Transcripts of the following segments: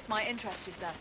else might interest you, sir.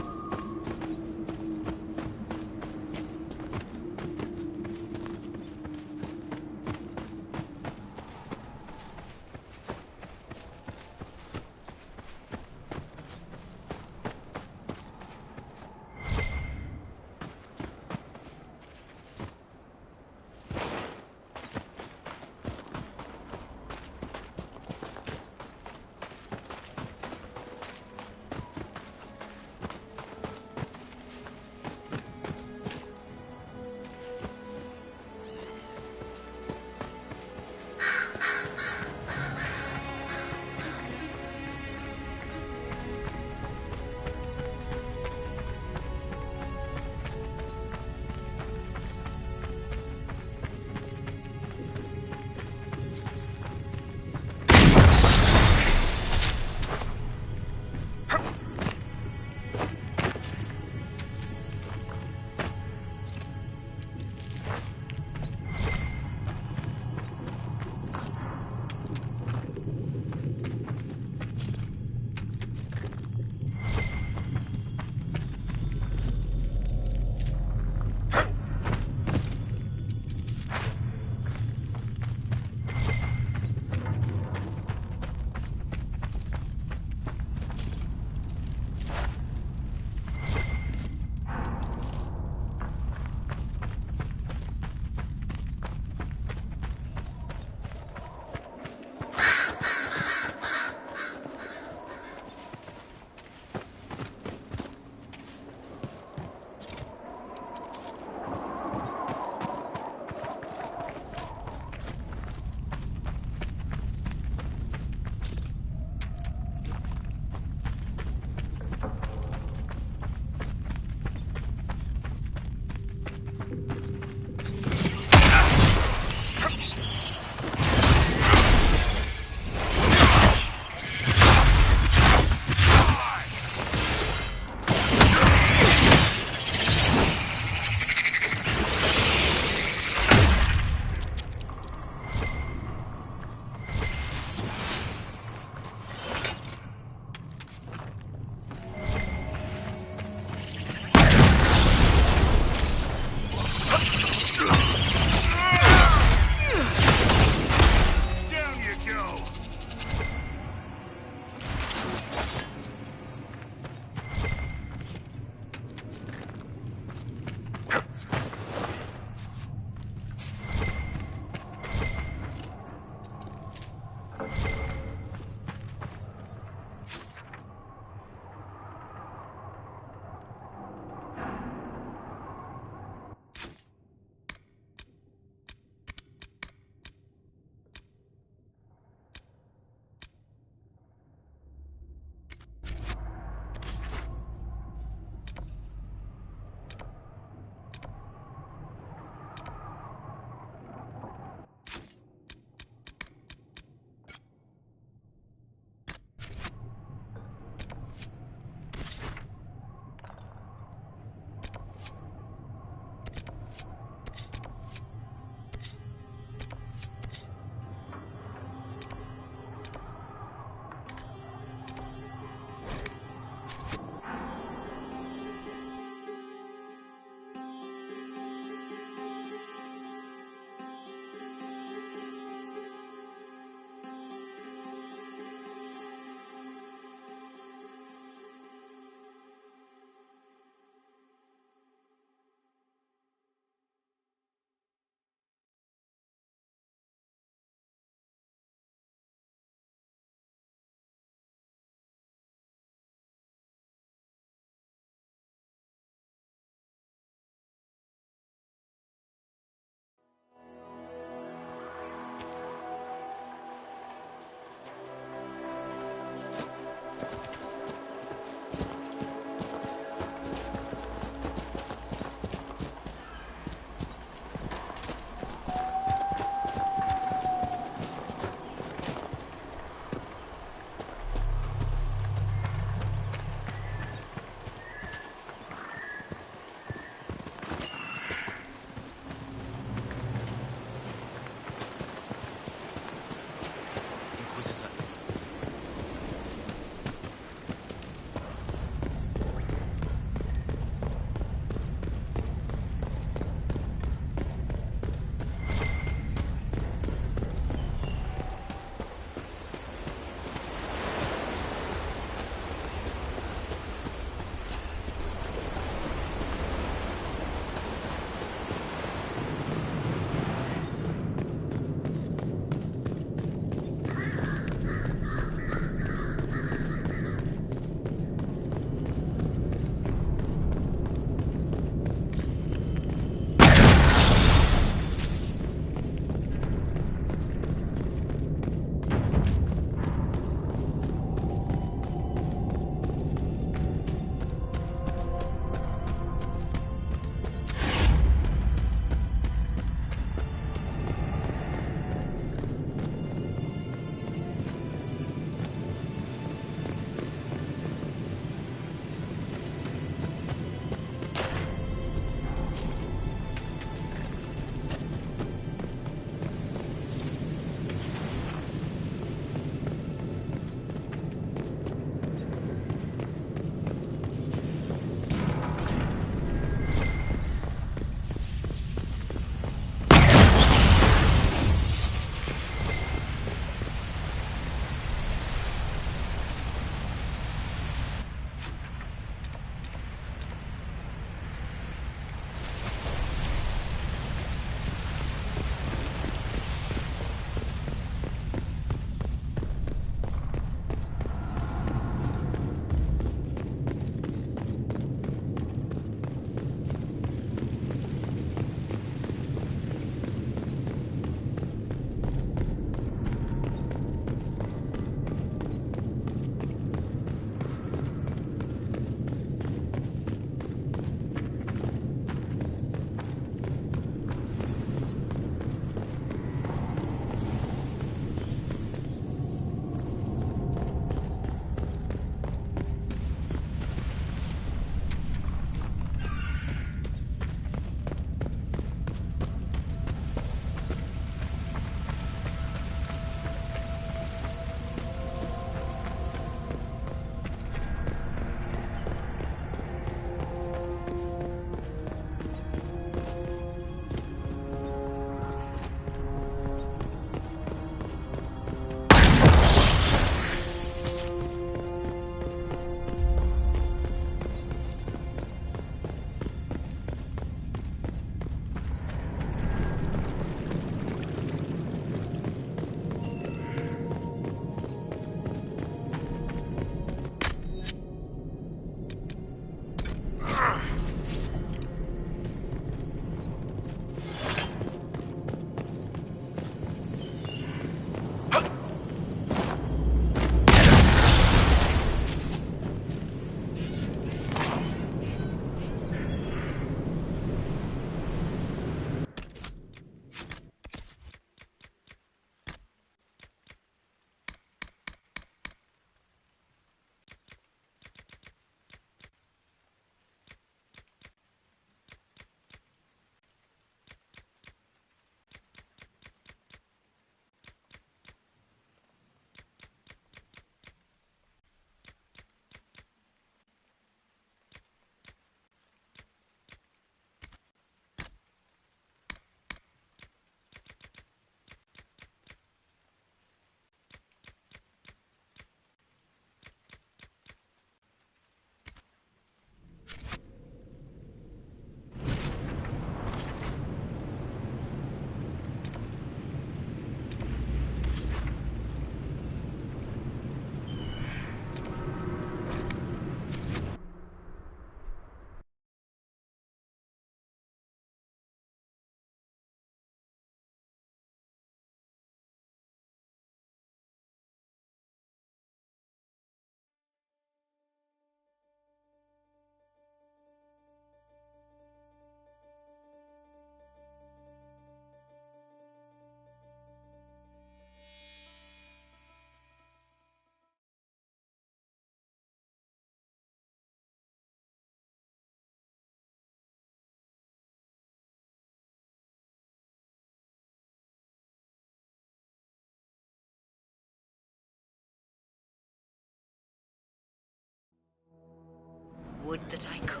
would that I could.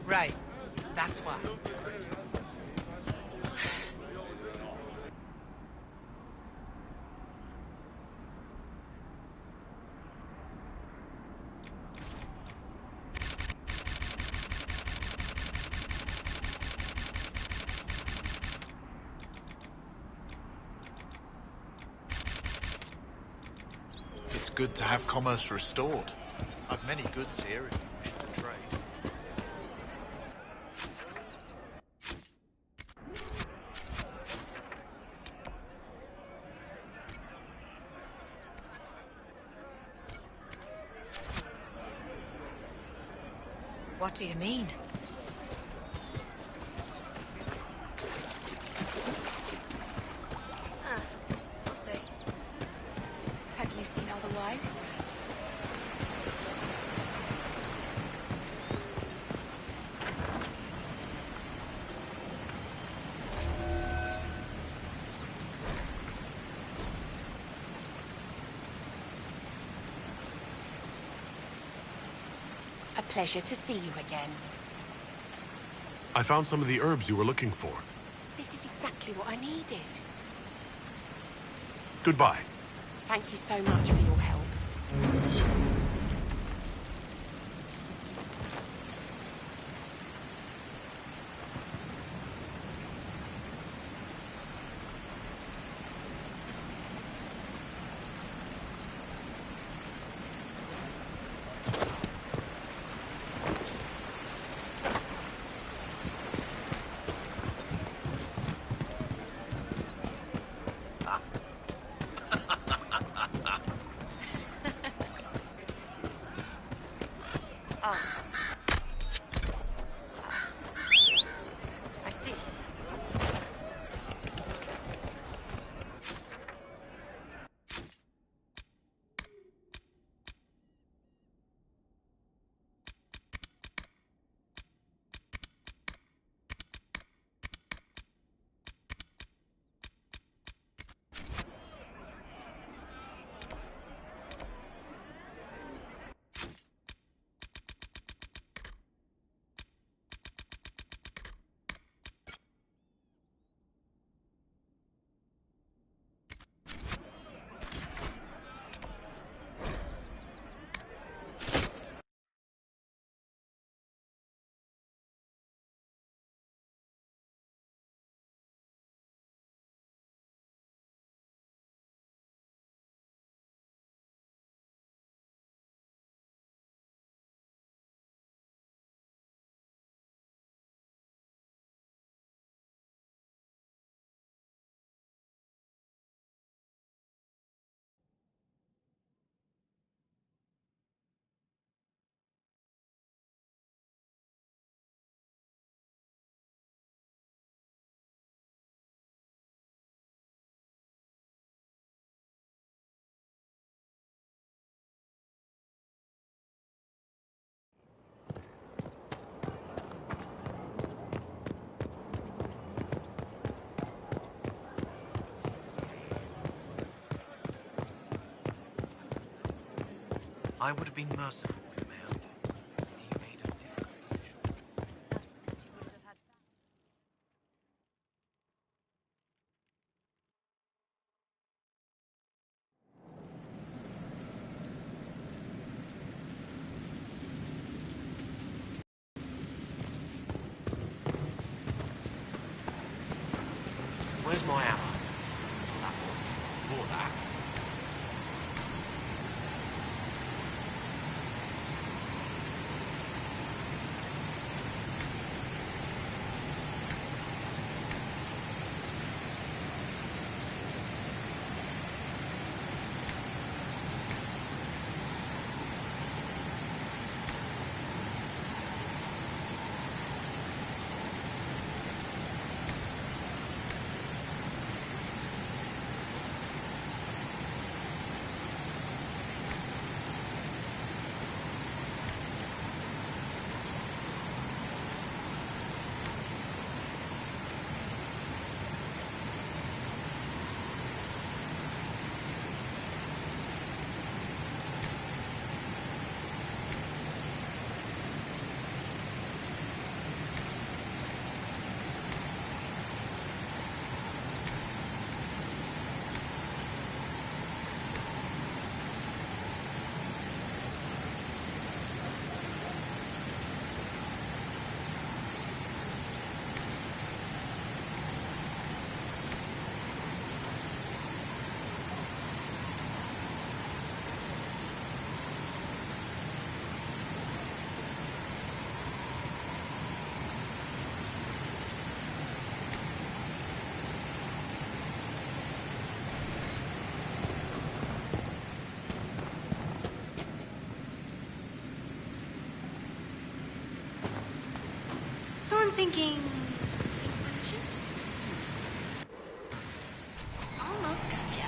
Right. That's why. It's good to have commerce restored. I've many goods here if you wish to trade. What do you mean? We'll see. Have you seen otherwise? A pleasure to see you again. I found some of the herbs you were looking for. This is exactly what I needed. Goodbye. Thank you so much for your help. I see. I would have been merciful with the mayor. He made a difficult decision. Where's my hammer? That one. Or that. So I'm thinking... Inquisition? Almost gotcha.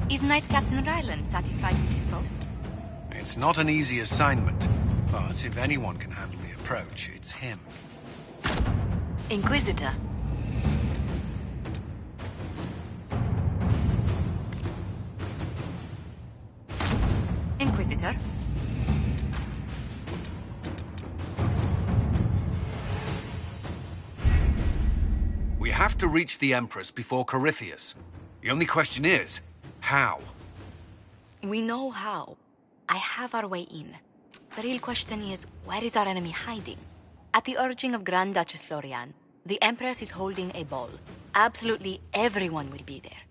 Is Knight Captain Ryland satisfied with his post? It's not an easy assignment, but if anyone can handle the approach, it's him. Inquisitor. Inquisitor? We have to reach the Empress before Corypheus. The only question is, how? We know how. I have our way in. The real question is, where is our enemy hiding? At the urging of Grand Duchess Florian, the Empress is holding a ball. Absolutely everyone will be there.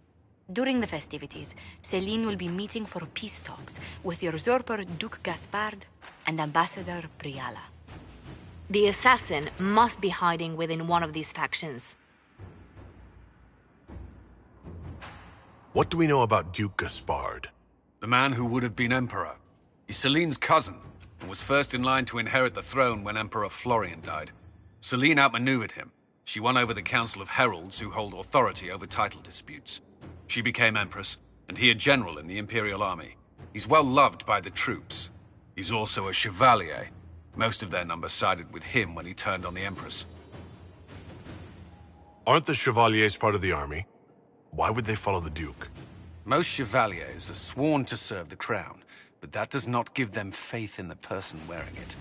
During the festivities, Celine will be meeting for peace talks with the usurper Duke Gaspard and Ambassador Briala. The assassin must be hiding within one of these factions. What do we know about Duke Gaspard? The man who would have been Emperor. He's Celine's cousin, and was first in line to inherit the throne when Emperor Florian died. Celine outmaneuvered him. She won over the Council of Heralds, who hold authority over title disputes. She became Empress, and he a general in the Imperial Army. He's well loved by the troops. He's also a Chevalier. Most of their number sided with him when he turned on the Empress. Aren't the Chevaliers part of the army? Why would they follow the Duke? Most Chevaliers are sworn to serve the crown, but that does not give them faith in the person wearing it.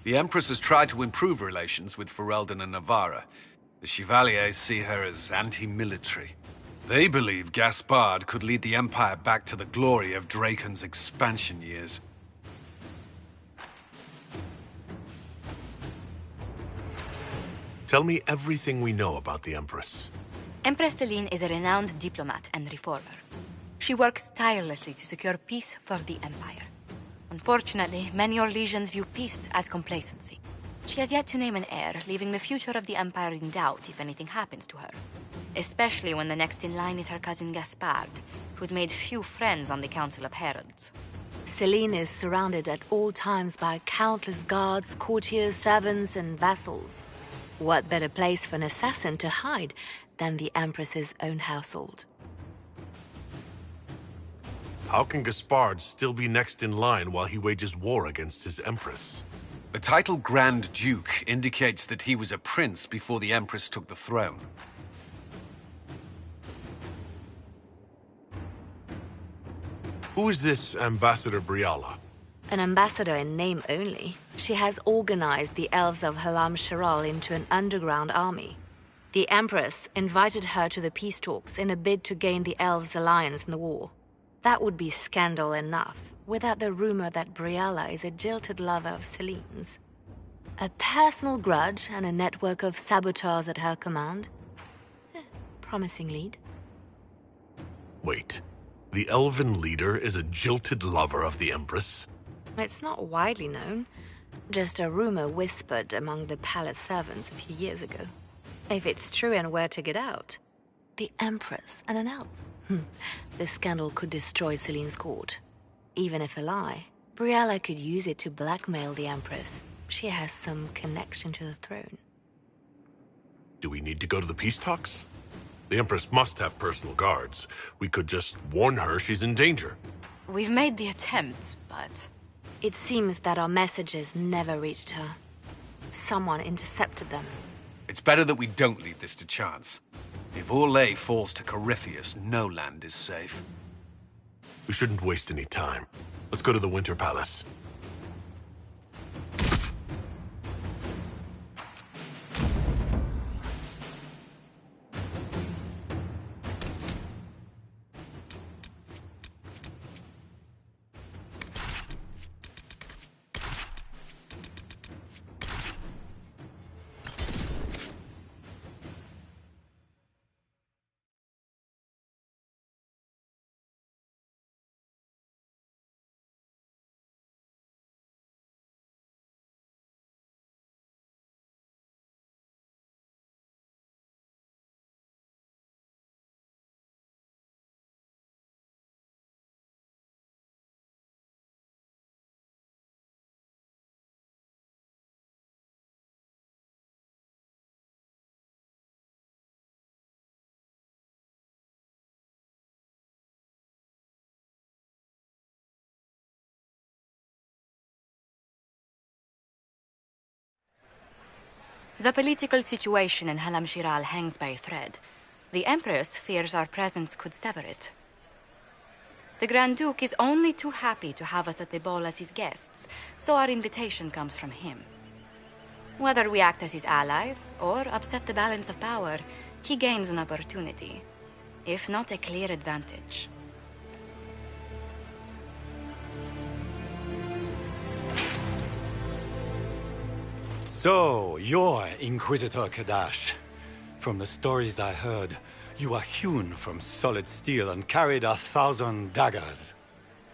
The Empress has tried to improve relations with Ferelden and Navarra. The Chevaliers see her as anti-military. They believe Gaspard could lead the Empire back to the glory of Draken's expansion years. Tell me everything we know about the Empress. Empress Celine is a renowned diplomat and reformer. She works tirelessly to secure peace for the Empire. Unfortunately, many Orlesians view peace as complacency. She has yet to name an heir, leaving the future of the Empire in doubt if anything happens to her. Especially when the next in line is her cousin Gaspard, who's made few friends on the Council of Heralds. Celine is surrounded at all times by countless guards, courtiers, servants, and vassals. What better place for an assassin to hide than the Empress's own household? How can Gaspard still be next in line while he wages war against his Empress? The title Grand Duke indicates that he was a prince before the Empress took the throne. Who is this Ambassador Briala? An ambassador in name only, she has organized the elves of Halam Sharal into an underground army. The Empress invited her to the peace talks in a bid to gain the elves' alliance in the war. That would be scandal enough, without the rumor that Briala is a jilted lover of Celine's. A personal grudge and a network of saboteurs at her command. Promising lead. Wait, the elven leader is a jilted lover of the Empress? It's not widely known, just a rumor whispered among the palace servants a few years ago. If it's true and were to get out, the Empress and an elf. The scandal could destroy Celine's court. Even if a lie, Briala could use it to blackmail the Empress. She has some connection to the throne. Do we need to go to the peace talks? The Empress must have personal guards. We could just warn her she's in danger. We've made the attempt, but... It seems that our messages never reached her. Someone intercepted them. It's better that we don't leave this to chance. If Orlais falls to Corypheus, no land is safe. We shouldn't waste any time. Let's go to the Winter Palace. The political situation in Halam Shiral hangs by a thread. The Empress fears our presence could sever it. The Grand Duke is only too happy to have us at the ball as his guests, so our invitation comes from him. Whether we act as his allies or upset the balance of power, he gains an opportunity, if not a clear advantage. So, you're Inquisitor Kadash. From the stories I heard, you are hewn from solid steel and carried 1,000 daggers.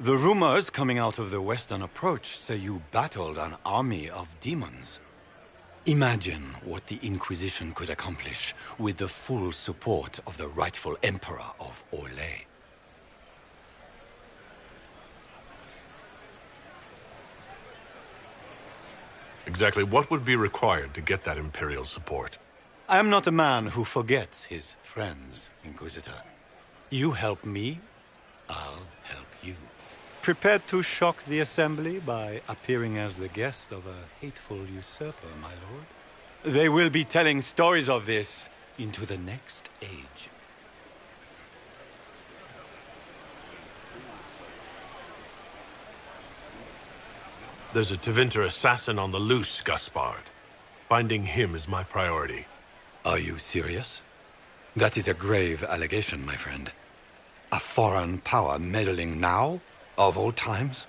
The rumors coming out of the Western Approach say you battled an army of demons. Imagine what the Inquisition could accomplish with the full support of the rightful Emperor of Orlais. Exactly what would be required to get that Imperial support? I am not a man who forgets his friends, Inquisitor. You help me, I'll help you. Prepared to shock the Assembly by appearing as the guest of a hateful usurper, my lord? They will be telling stories of this into the next age. There's a Tevinter assassin on the loose, Gaspard. Finding him is my priority. Are you serious? That is a grave allegation, my friend. A foreign power meddling now, of all times?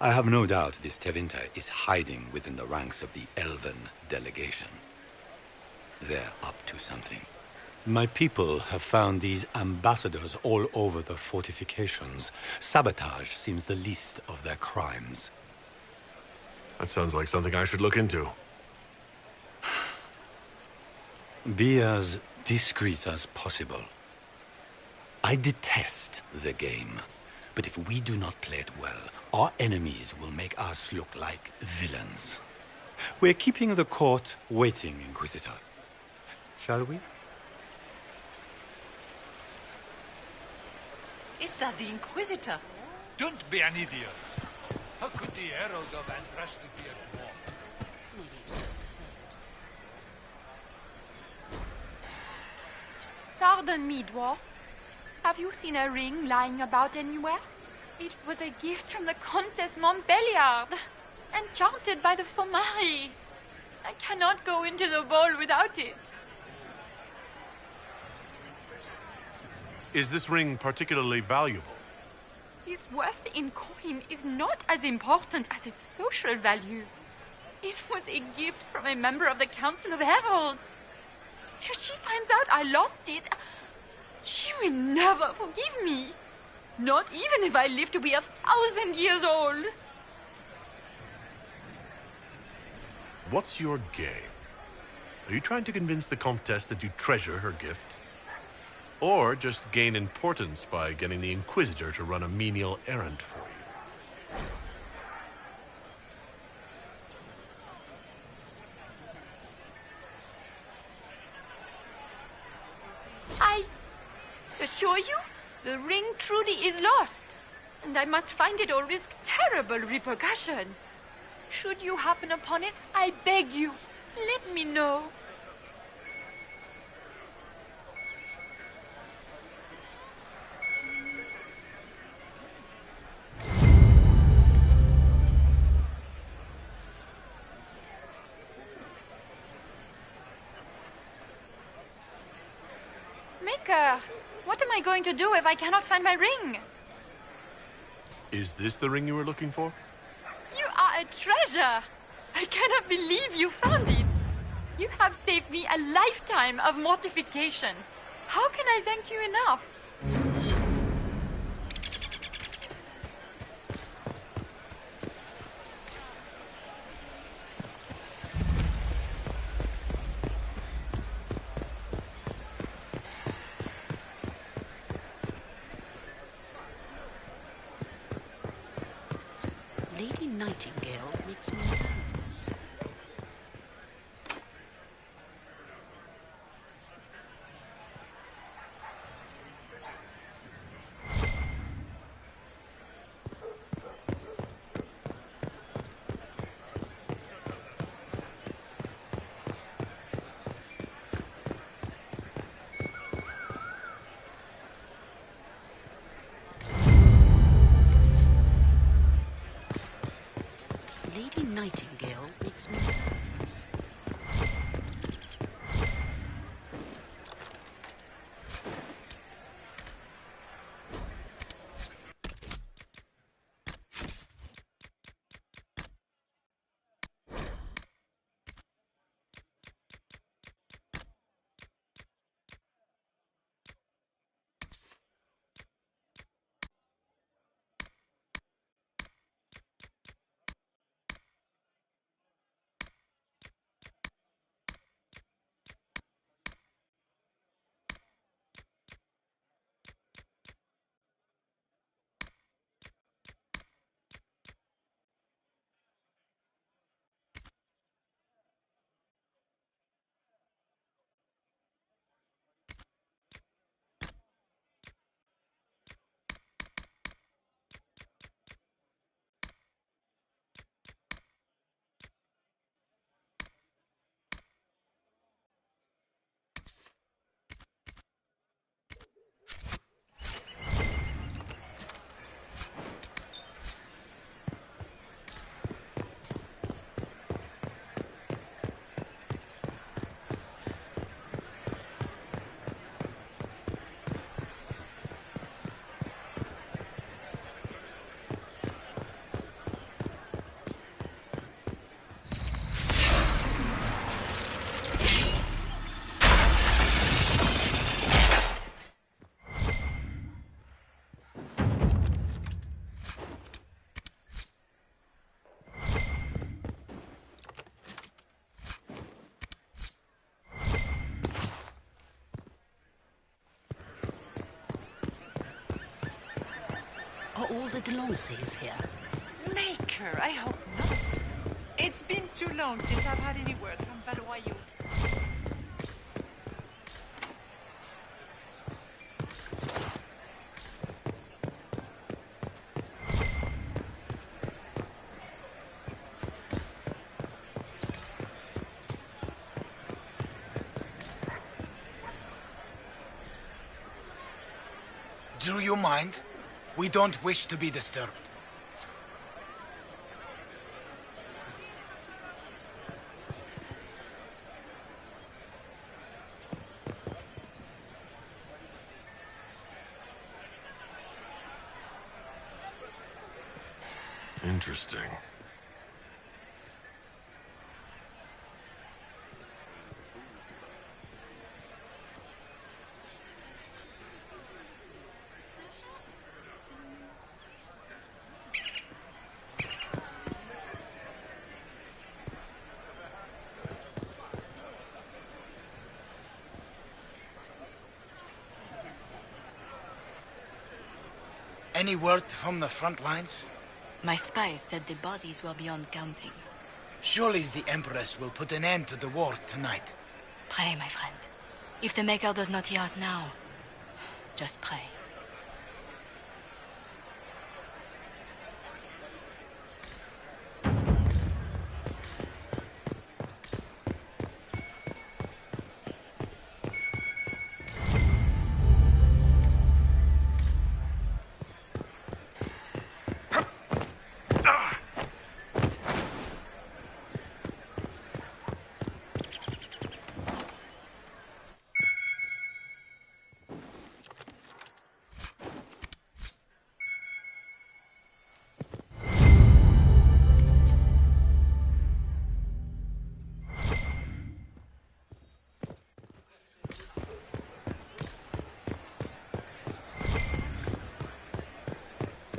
I have no doubt this Tevinter is hiding within the ranks of the Elven delegation. They're up to something. My people have found these ambassadors all over the fortifications. Sabotage seems the least of their crimes. That sounds like something I should look into. Be as discreet as possible. I detest the game, but if we do not play it well, our enemies will make us look like villains. We're keeping the court waiting, Inquisitor. Shall we? Is that the Inquisitor? Don't be an idiot. How could the Herald of Andraste be at war? Pardon me, dwarf. Have you seen a ring lying about anywhere? It was a gift from the Countess Montbelliard, enchanted by the Fomari. I cannot go into the ball without it. Is this ring particularly valuable? Its worth in coin is not as important as its social value. It was a gift from a member of the Council of Heralds. If she finds out I lost it, she will never forgive me. Not even if I live to be 1,000 years old. What's your game? Are you trying to convince the Comtesse that you treasure her gift? Or just gain importance by getting the Inquisitor to run a menial errand for you? I assure you, the ring truly is lost, and I must find it or risk terrible repercussions. Should you happen upon it, I beg you, let me know. Maker, what am I going to do if I cannot find my ring? Is this the ring you were looking for? You are a treasure! I cannot believe you found it! You have saved me a lifetime of mortification. How can I thank you enough? Lady Nightingale makes me nervous. all the Delancey's here? Maker, I hope not. It's been too long since I've had any word from Valois youth. Do you mind? We don't wish to be disturbed. Interesting. Any word from the front lines? My spies said the bodies were beyond counting. Surely the Empress will put an end to the war tonight. Pray, my friend. If the Maker does not hear us now, just pray.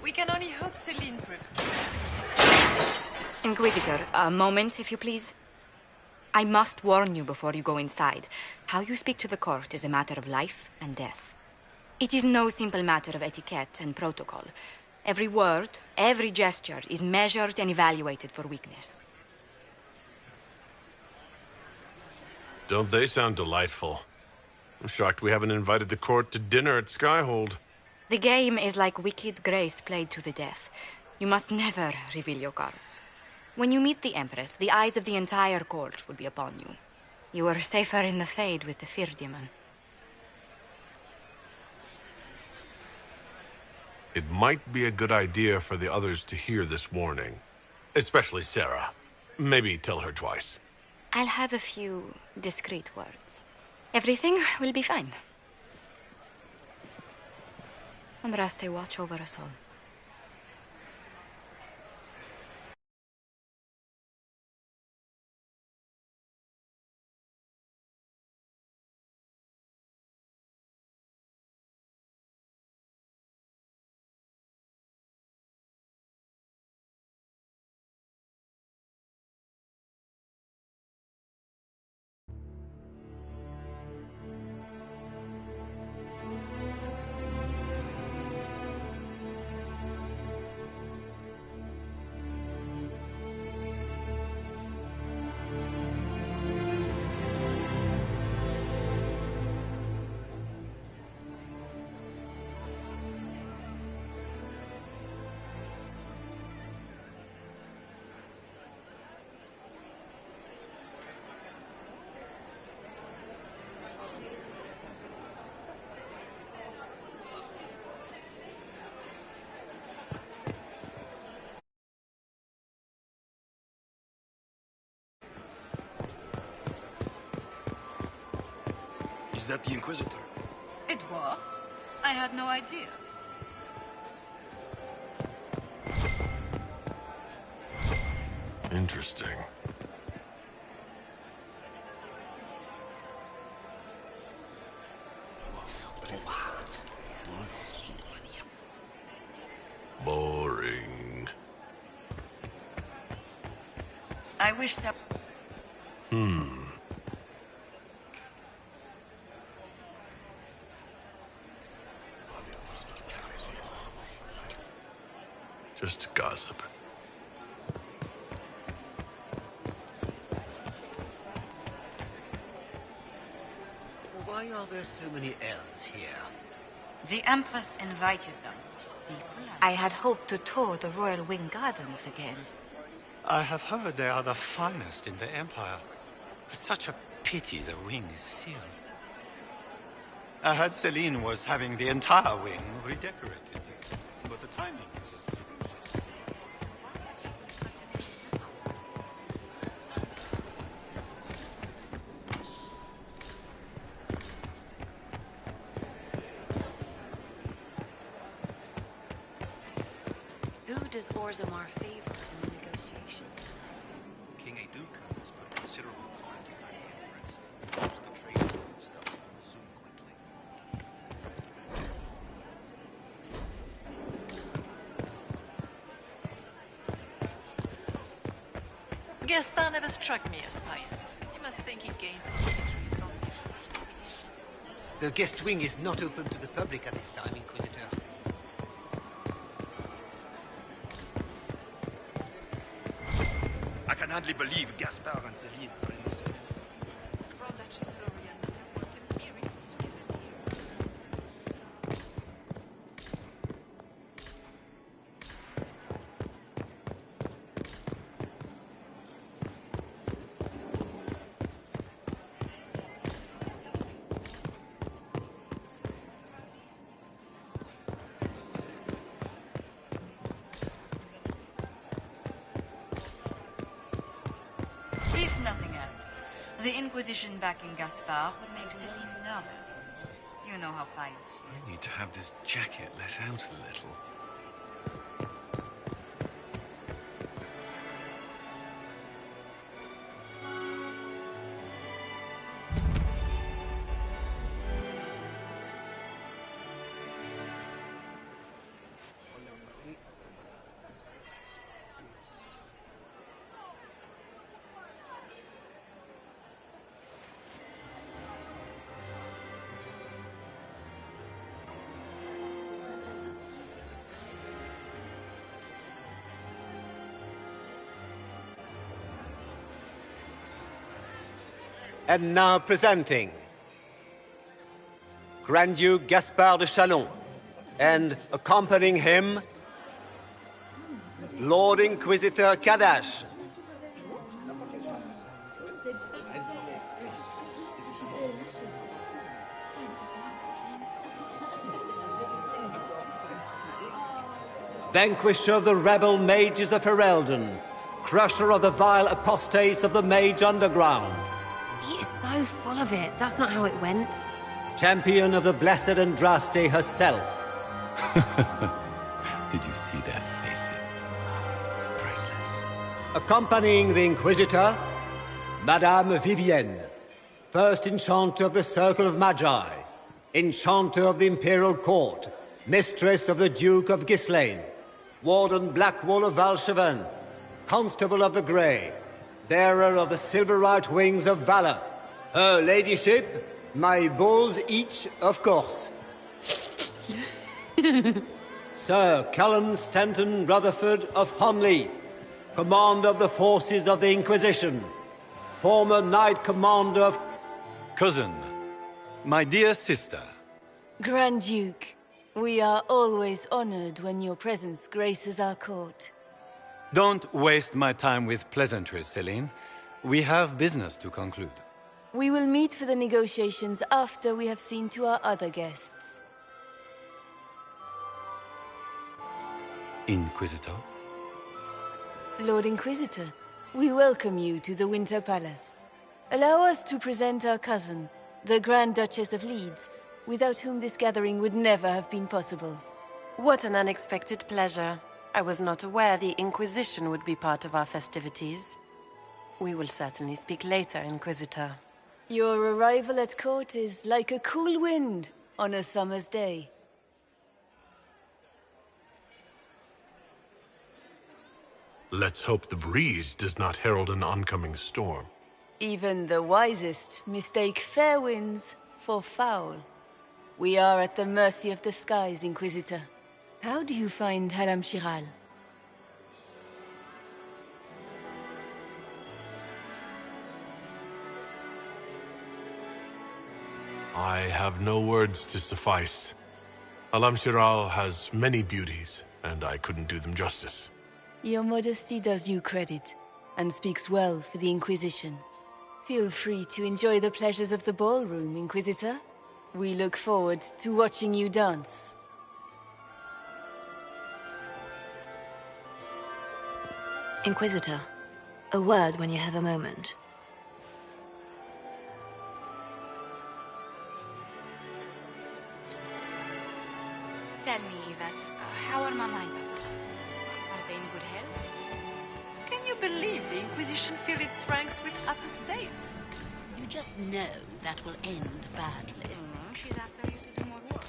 We can only hope Celine prove. Inquisitor, a moment, if you please. I must warn you before you go inside. How you speak to the court is a matter of life and death. It is no simple matter of etiquette and protocol. Every word, every gesture is measured and evaluated for weakness. Don't they sound delightful? I'm shocked we haven't invited the court to dinner at Skyhold. The game is like Wicked Grace played to the death. You must never reveal your cards. When you meet the Empress, the eyes of the entire court will be upon you. You are safer in the Fade with the Fear Demon. It might be a good idea for the others to hear this warning. Especially Sarah. Maybe tell her twice. I'll have a few discreet words. Everything will be fine. Andraste, watch over us all. Is that the Inquisitor? It was? I had no idea. Interesting. Boring. I wish that... Just gossip. Why are there so many elves here? The Empress invited them. I had hoped to tour the Royal Wing Gardens again. I have heard they are the finest in the Empire. It's such a pity the wing is sealed. I heard Celine was having the entire wing redecorated, but the timing is atrocious. Who does Orzammar favor in the negotiations? King Eduka has put considerable time behind the Empress. Hopes the trade of foodstuff will resume quickly. Gaspar never struck me as pious. You must think he gains some military advantage from the Inquisition. The guest wing is not open to the public at this time, Inquisitor. I can hardly believe Gaspar and Celine are in the same. Grand Duchess Florian, what a miracle you can hear. If nothing else, the Inquisition backing Gaspar would make Celine nervous. You know how pious she is. I need to have this jacket let out a little. And now presenting Grand Duke Gaspard de Chalon, and accompanying him, Lord Inquisitor Kadash. Vanquisher of the rebel mages of Ferelden, crusher of the vile apostates of the mage underground. He is so full of it. That's not how it went. Champion of the blessed Andraste herself. Did you see their faces? Priceless. Accompanying the Inquisitor, Madame Vivienne, first Enchanter of the Circle of Magi, Enchanter of the Imperial Court, Mistress of the Duke of Ghislaine, Warden Blackwall of Valchevin, Constable of the Grey, bearer of the silver right wings of valor. Her ladyship, my bulls each, of course. Sir Callum Stanton Rutherford of Honleith, commander of the forces of the Inquisition, former Knight Commander of... Cousin, my dear sister. Grand Duke, we are always honored when your presence graces our court. Don't waste my time with pleasantries, Celine. We have business to conclude. We will meet for the negotiations after we have seen to our other guests. Inquisitor? Lord Inquisitor, we welcome you to the Winter Palace. Allow us to present our cousin, the Grand Duchess of Leeds, without whom this gathering would never have been possible. What an unexpected pleasure. I was not aware the Inquisition would be part of our festivities. We will certainly speak later, Inquisitor. Your arrival at court is like a cool wind on a summer's day. Let's hope the breeze does not herald an oncoming storm. Even the wisest mistake fair winds for foul. We are at the mercy of the skies, Inquisitor. How do you find Halam Shiral? I have no words to suffice. Alam Shiral has many beauties, and I couldn't do them justice. Your modesty does you credit, and speaks well for the Inquisition. Feel free to enjoy the pleasures of the ballroom, Inquisitor. We look forward to watching you dance. Inquisitor, a word when you have a moment. Tell me, Yvette, how are my mind matters? Are they in good health? Can you believe the Inquisition filled its ranks with apostates? You just know that will end badly. She's after you to do more work.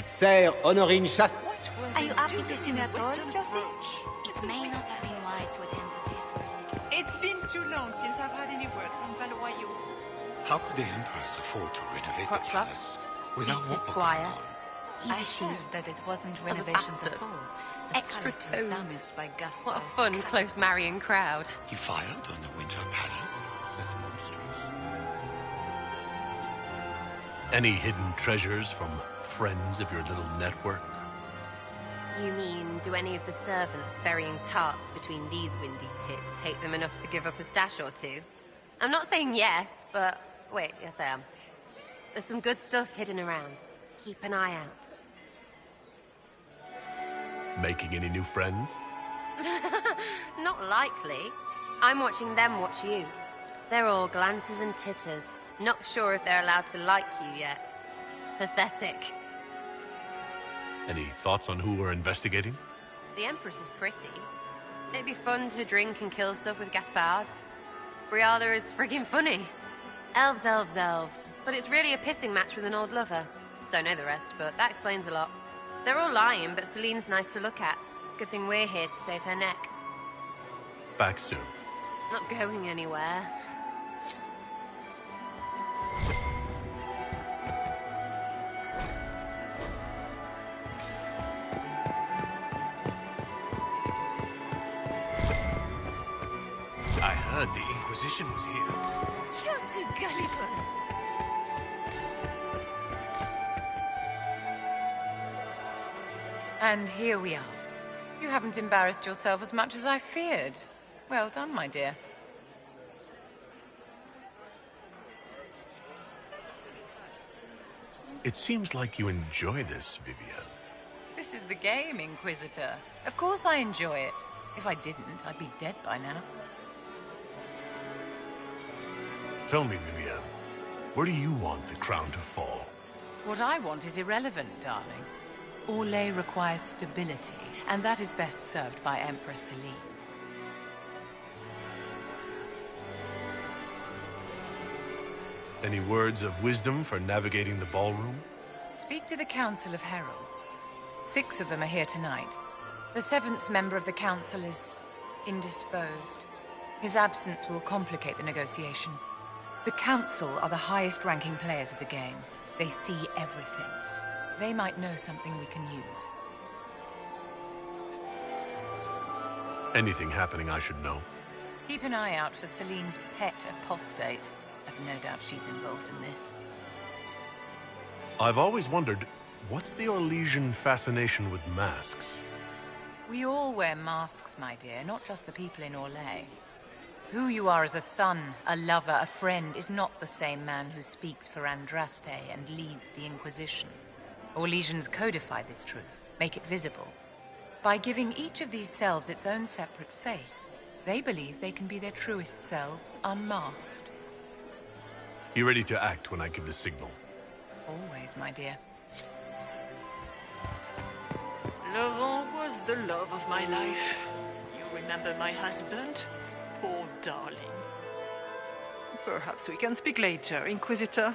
Sir Honorine Chass... Are you happy to see me at all, Josie? It may not have been wise to attend to this particular... It's been too long since I've had any word from Valois. How could the Empress afford to renovate the palace without It's a what squire. I heard that it wasn't renovations at all. The Extra palace was toes. damaged by Gaspar's... What a fun, close marrying crowd. He fired on the Winter Palace? That's monstrous. Any hidden treasures from friends of your little network? You mean, do any of the servants ferrying tarts between these windy tits hate them enough to give up a stash or two? I'm not saying yes, but... Wait, yes I am. There's some good stuff hidden around. Keep an eye out. Making any new friends? Not likely. I'm watching them watch you. They're all glances and titters. Not sure if they're allowed to like you yet. Pathetic. Any thoughts on who we're investigating? The Empress is pretty. It'd be fun to drink and kill stuff with Gaspard. Briala is friggin' funny. Elves, elves, elves. But it's really a pissing match with an old lover. Don't know the rest, but that explains a lot. They're all lying, but Celine's nice to look at. Good thing we're here to save her neck. Back soon. Not going anywhere. I heard the Inquisition was here. You're too gullible. And here we are. You haven't embarrassed yourself as much as I feared. Well done, my dear. It seems like you enjoy this, Vivienne. This is the game, Inquisitor. Of course I enjoy it. If I didn't, I'd be dead by now. Tell me, Vivienne, where do you want the crown to fall? What I want is irrelevant, darling. Orlais requires stability, and that is best served by Empress Celine. Any words of wisdom for navigating the ballroom? Speak to the Council of Heralds. 6 of them are here tonight. The 7th member of the Council is indisposed. His absence will complicate the negotiations. The Council are the highest-ranking players of the game. They see everything. They might know something we can use. Anything happening I should know? Keep an eye out for Celine's pet apostate. I've no doubt she's involved in this. I've always wondered, what's the Orlesian fascination with masks? We all wear masks, my dear, not just the people in Orlais. Who you are as a son, a lover, a friend, is not the same man who speaks for Andraste and leads the Inquisition. Orlesians codify this truth, make it visible. By giving each of these selves its own separate face, they believe they can be their truest selves, unmasked. Be ready to act when I give the signal. Always, my dear. Laurent was the love of my life. You remember my husband? Poor darling. Perhaps we can speak later, Inquisitor.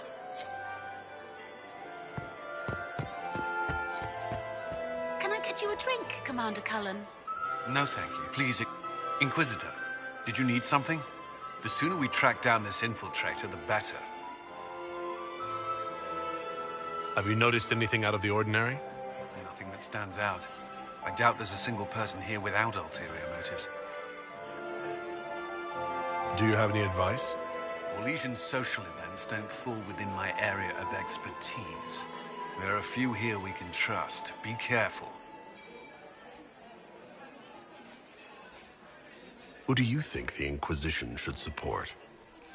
Can I get get you a drink, Commander Cullen? No, thank you. Please, Inquisitor, did you need something? The sooner we track down this infiltrator, the better. Have you noticed anything out of the ordinary? Nothing that stands out. I doubt there's a single person here without ulterior motives. Do you have any advice? Orlesian social events don't fall within my area of expertise. There are a few here we can trust. Be careful. Who do you think the Inquisition should support?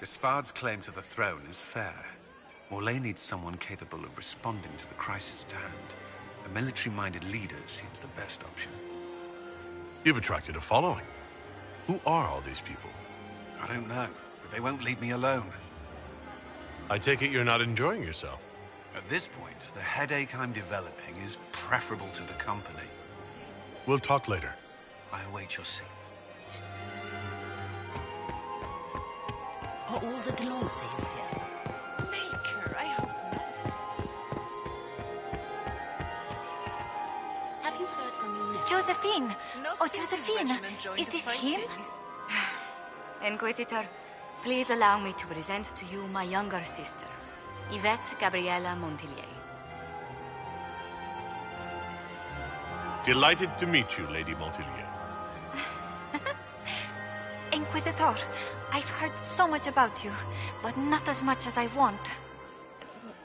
Gaspard's claim to the throne is fair. Orlais needs someone capable of responding to the crisis at hand. A military-minded leader seems the best option. You've attracted a following. Who are all these people? I don't know, but they won't leave me alone. I take it you're not enjoying yourself. At this point, the headache I'm developing is preferable to the company. We'll talk later. I await your signal. Are all the Delancey's here? Maker, I hope not. Have you heard from your nephew? Josephine! Not Oh, since his Josephine! regiment joined Is the this him? fighting. Inquisitor, please allow me to present to you my younger sister, Yvette Gabriella Montillier. Delighted to meet you, Lady Montillier. Inquisitor, I've heard so much about you, but not as much as I want.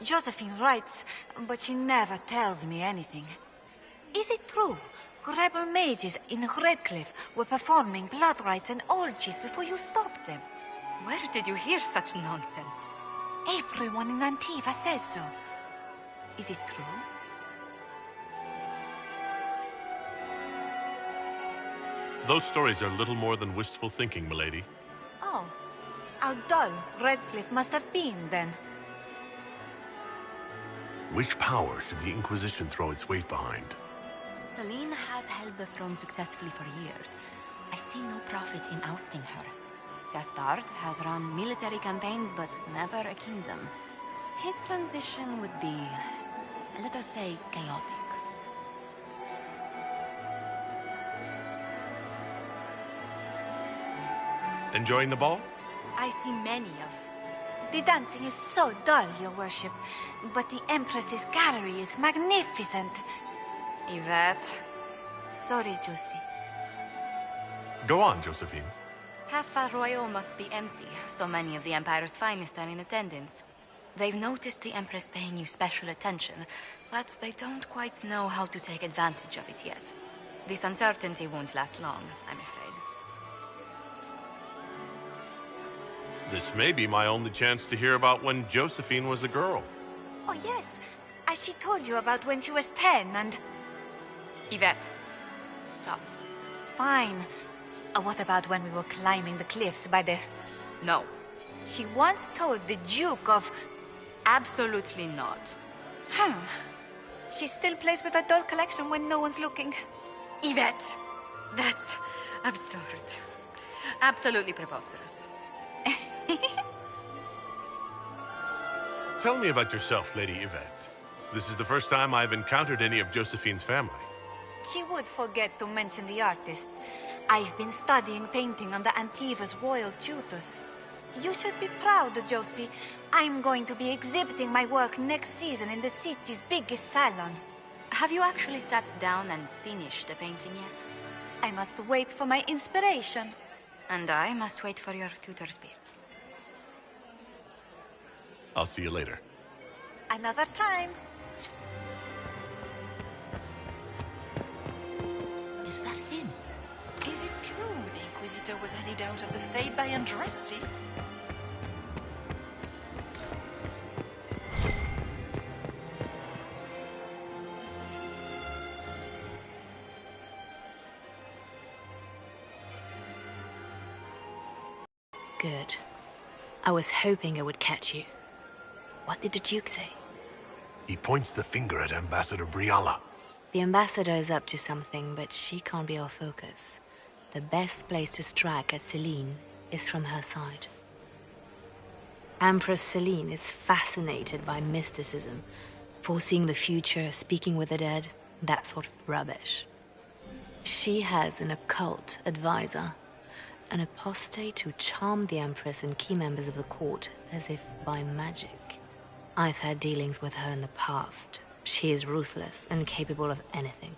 Josephine writes, but she never tells me anything. Is it true? Rebel mages in Redcliffe were performing blood rites and orgies before you stopped them. Where did you hear such nonsense? Everyone in Antiva says so. Is it true? Those stories are little more than wistful thinking, milady. Oh, how dull Redcliffe must have been then. Which power should the Inquisition throw its weight behind? Celine has held the throne successfully for years. I see no profit in ousting her. Gaspard has run military campaigns, but never a kingdom. His transition would be, let us say, chaotic. Enjoying the ball? I see many of. The dancing is so dull, your worship, but the Empress's gallery is magnificent. Yvette. Sorry, Josie. Go on, Josephine. Half Royal must be empty. So many of the Empire's finest are in attendance. They've noticed the Empress paying you special attention, but they don't quite know how to take advantage of it yet. This uncertainty won't last long, I'm afraid. This may be my only chance to hear about when Josephine was a girl. Oh, yes. As she told you about when she was 10 and... Yvette, stop. Fine. What about when we were climbing the cliffs by the... No. She once told the Duke of... Absolutely not. She still plays with her doll collection when no one's looking. Yvette, that's absurd. Absolutely preposterous. Tell me about yourself, Lady Yvette. This is the first time I've encountered any of Josephine's family. She would forget to mention the artists. I've been studying painting under Antiva's royal tutors. You should be proud, Josie. I'm going to be exhibiting my work next season in the city's biggest salon. Have you actually sat down and finished the painting yet? I must wait for my inspiration. And I must wait for your tutor's bills. I'll see you later. Another time. Is that him? Is it true the Inquisitor was headed out of the Fade by Andraste? Good. I was hoping I would catch you. What did the Duke say? He points the finger at Ambassador Briala. The ambassador is up to something, but she can't be our focus. The best place to strike at Celine is from her side. Empress Celine is fascinated by mysticism, foreseeing the future, speaking with the dead, that sort of rubbish. She has an occult advisor, an apostate who charmed the Empress and key members of the court as if by magic. I've had dealings with her in the past. She is ruthless and capable of anything.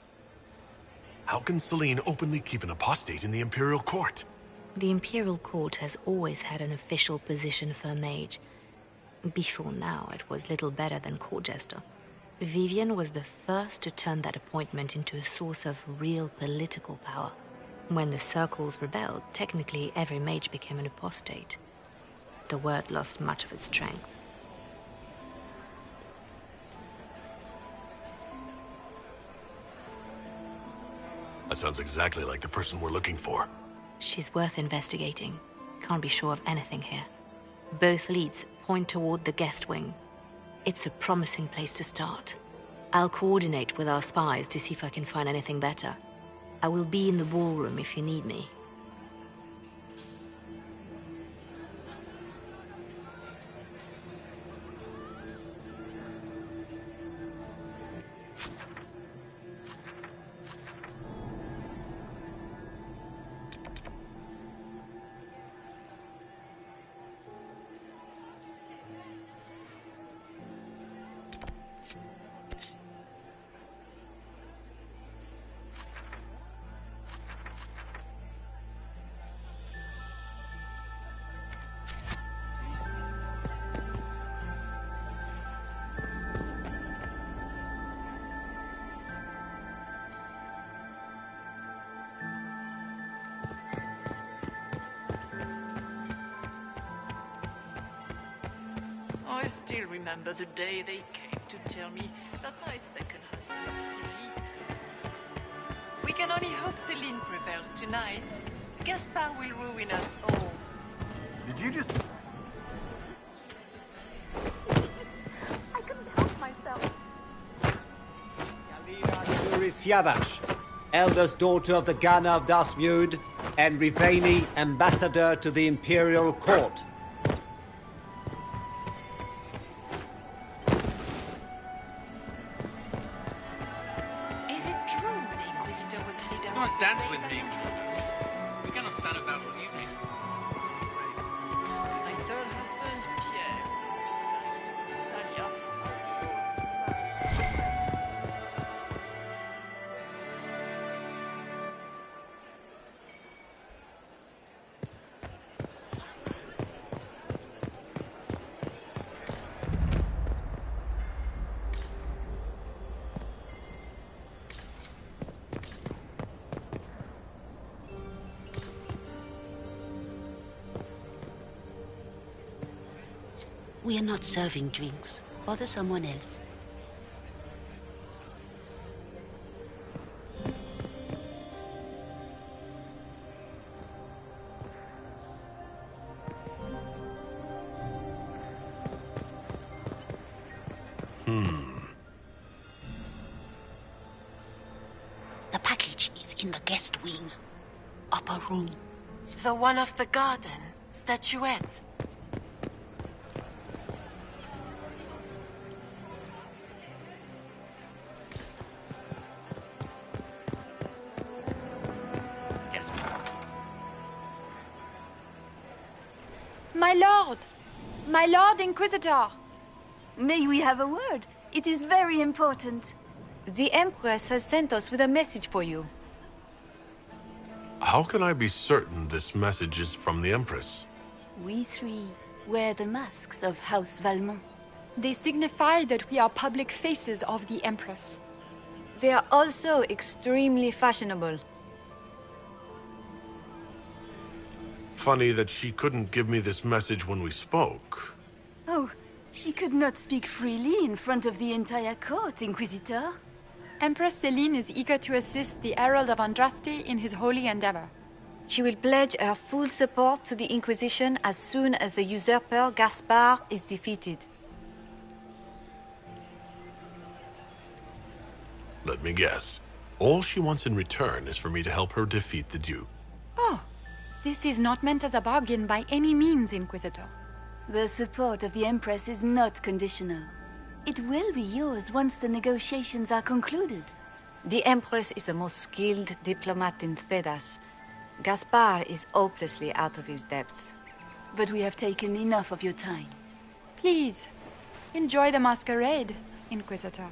How can Celine openly keep an apostate in the Imperial Court? The Imperial Court has always had an official position for a mage. Before now, it was little better than court jester. Vivian was the first to turn that appointment into a source of real political power. When the circles rebelled, technically every mage became an apostate. The word lost much of its strength. That sounds exactly like the person we're looking for. She's worth investigating. Can't be sure of anything here. Both leads point toward the guest wing. It's a promising place to start. I'll coordinate with our spies to see if I can find anything better. I will be in the ballroom if you need me. I still remember the day they came to tell me that my second husband, Philippe... We can only hope Celine prevails tonight. Gaspard will ruin us all. Did you just... I couldn't help myself. Duris Yavash, eldest daughter of the Ghana of Dasmud, and Rivani, ambassador to the Imperial Court. Is it true the Inquisitor was leader? You must dance with me. We cannot stand about all evening. My third husband, Pierre, lost his life to Salia. We are not serving drinks. Bother someone else. The package is in the guest wing. Upper room. The one of the garden. Statuette. My lord! My lord Inquisitor! May we have a word? It is very important. The Empress has sent us with a message for you. How can I be certain this message is from the Empress? We three wear the masks of House Valmont. They signify that we are public faces of the Empress. They are also extremely fashionable. Funny that she couldn't give me this message when we spoke. Oh, she could not speak freely in front of the entire court, Inquisitor. Empress Celine is eager to assist the Herald of Andraste in his holy endeavor. She will pledge her full support to the Inquisition as soon as the usurper Gaspard is defeated. Let me guess. All she wants in return is for me to help her defeat the Duke. Oh, this is not meant as a bargain by any means, Inquisitor. The support of the Empress is not conditional. It will be yours once the negotiations are concluded. The Empress is the most skilled diplomat in Thedas. Gaspard is hopelessly out of his depth. But we have taken enough of your time. Please, enjoy the masquerade, Inquisitor.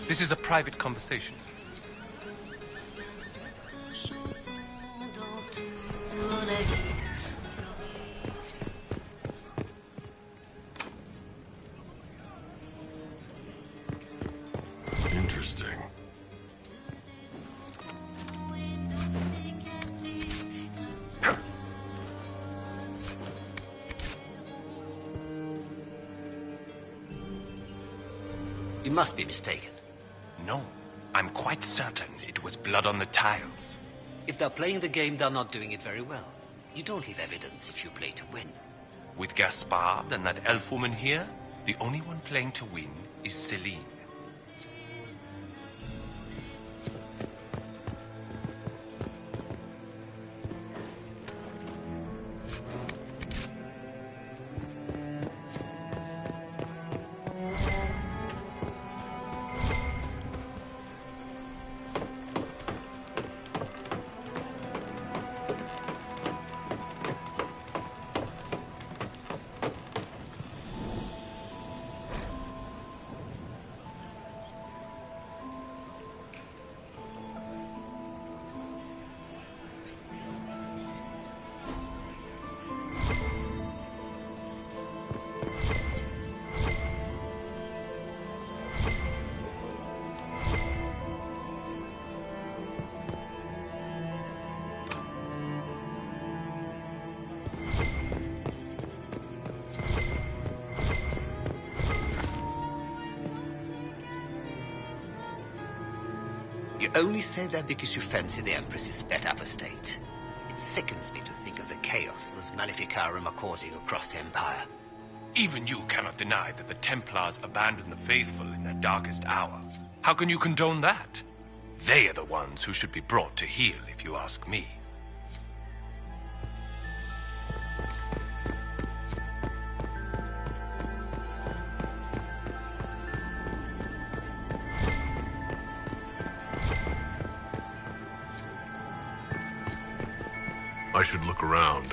This is a private conversation. Interesting. You must be mistaken. No, I'm quite certain it was blood on the tiles. If they're playing the game, they're not doing it very well. You don't leave evidence if you play to win. With Gaspard and that elf woman here, the only one playing to win is Celine. You only say that because you fancy the Empress's pet apostate. It sickens me to think of the chaos those Maleficarum are causing across the Empire. Even you cannot deny that the Templars abandoned the faithful in their darkest hour. How can you condone that? They are the ones who should be brought to heel, if you ask me. I should look around.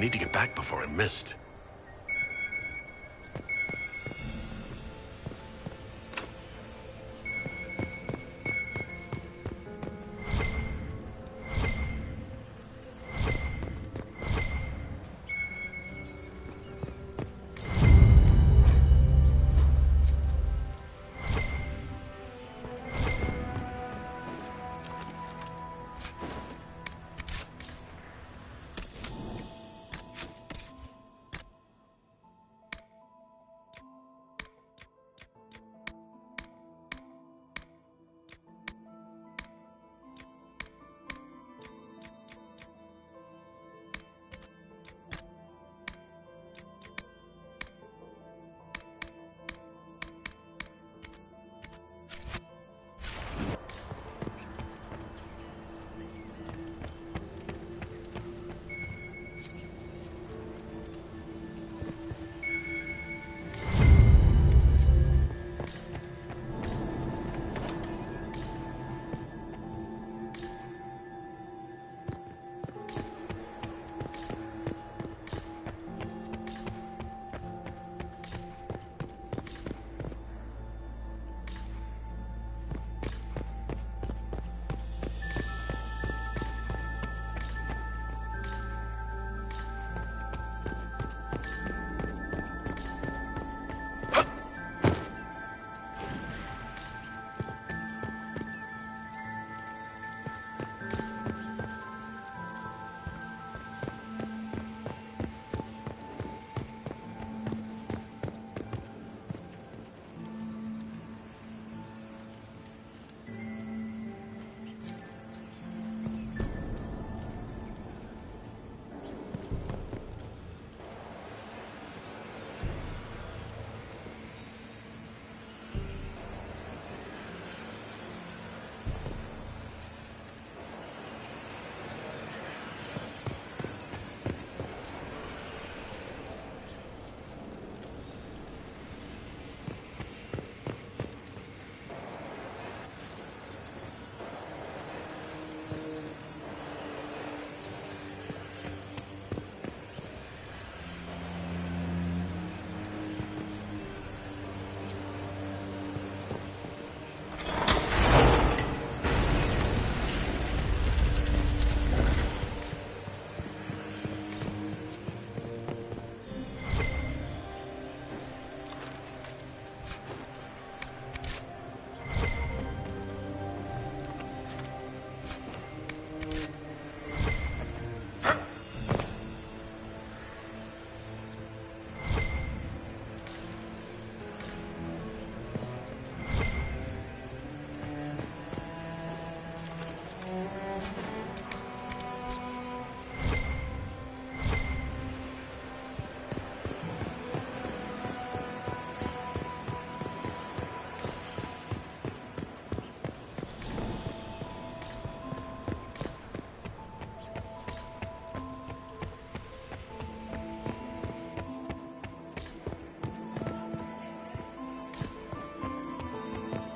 need to get back before I'm missed.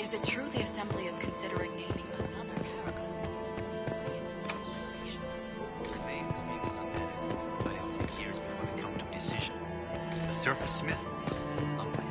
Is it true the Assembly is considering naming another character? Names being submitted, they often years before they come to a decision. The Surface Smith? Unlikely.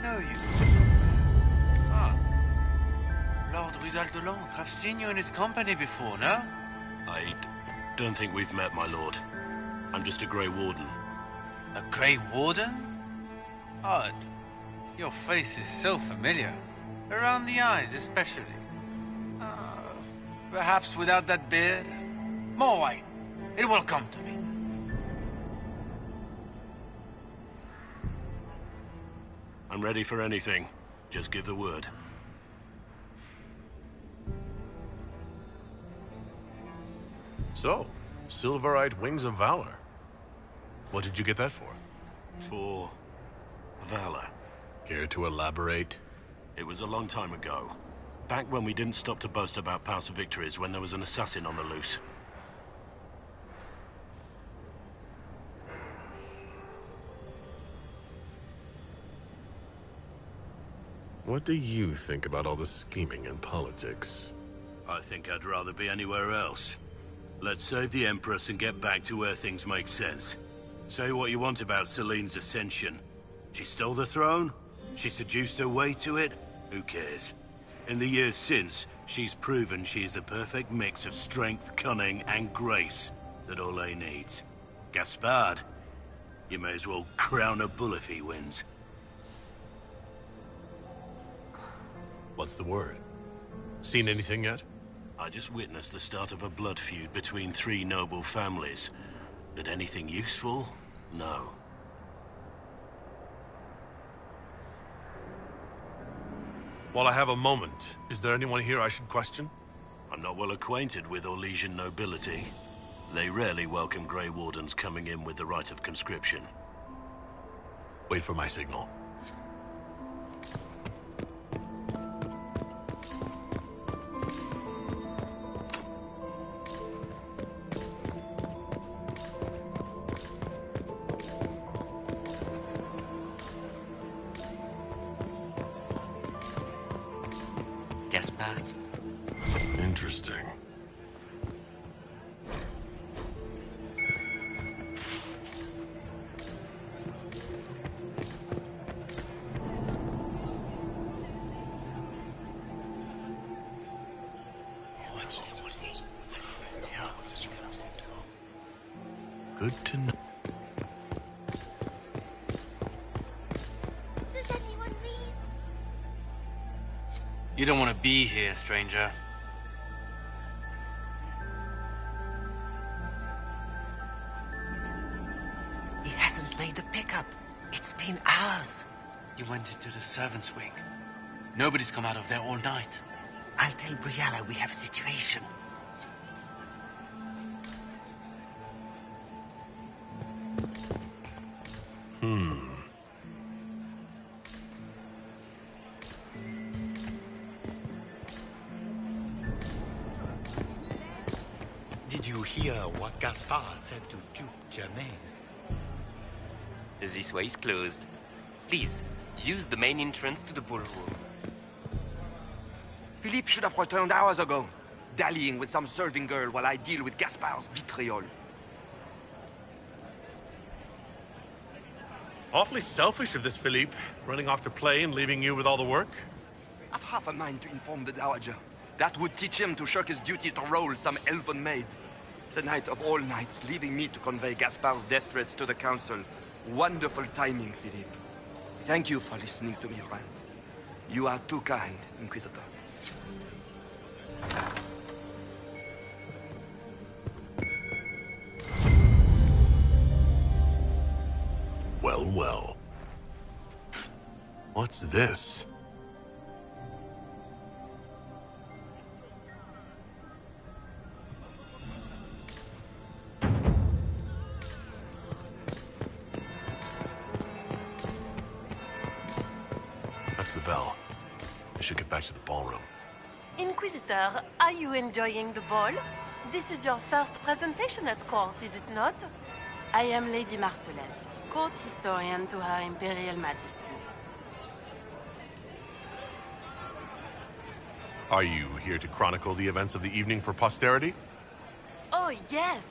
know you. Ah. Lord Rudal de Langres. I've seen you in his company before, no? I don't think we've met, my lord. I'm just a Grey Warden. A Grey Warden? Odd. Your face is so familiar. Around the eyes, especially. Perhaps without that beard? More wine. It will come to me. I'm ready for anything. Just give the word. So, Silverite Wings of Valor. What did you get that for? For valor. Care to elaborate? It was a long time ago. Back when we didn't stop to boast about past victories when there was an assassin on the loose. What do you think about all the scheming and politics? I think I'd rather be anywhere else. Let's save the Empress and get back to where things make sense. Say what you want about Celine's ascension. She stole the throne? She seduced her way to it? Who cares? In the years since, she's proven she's the perfect mix of strength, cunning, and grace that Orlais needs. Gaspard, you may as well crown a bull if he wins. What's the word? Seen anything yet? I just witnessed the start of a blood feud between three noble families. But anything useful? No. While I have a moment, is there anyone here I should question? I'm not well acquainted with Orlesian nobility. They rarely welcome Grey Wardens coming in with the right of conscription. Wait for my signal. Gaspard? Interesting. Good to know. Does anyone read? You don't want to be here, stranger. He hasn't made the pickup. It's been hours. You went into the servants' wing. Nobody's come out of there all night. I'll tell Briala we have a situation. Did you hear what Gaspard said to Duke Germain? This way is closed. Please, use the main entrance to the ballroom. Philippe should have returned hours ago, dallying with some serving girl while I deal with Gaspard's vitriol. Awfully selfish of this Philippe, running off to play and leaving you with all the work. I've half a mind to inform the Dowager. That would teach him to shirk his duties to roll some elven maid. The night of all nights, leaving me to convey Gaspard's death threats to the Council. Wonderful timing, Philippe. Thank you for listening to me rant. You are too kind, Inquisitor. Well, well. What's this? That's the bell. I should get back to the ballroom. Inquisitor, are you enjoying the ball? This is your first presentation at court, is it not? I am Lady Marcelette, court historian to Her Imperial Majesty. Are you here to chronicle the events of the evening for posterity? Oh, yes.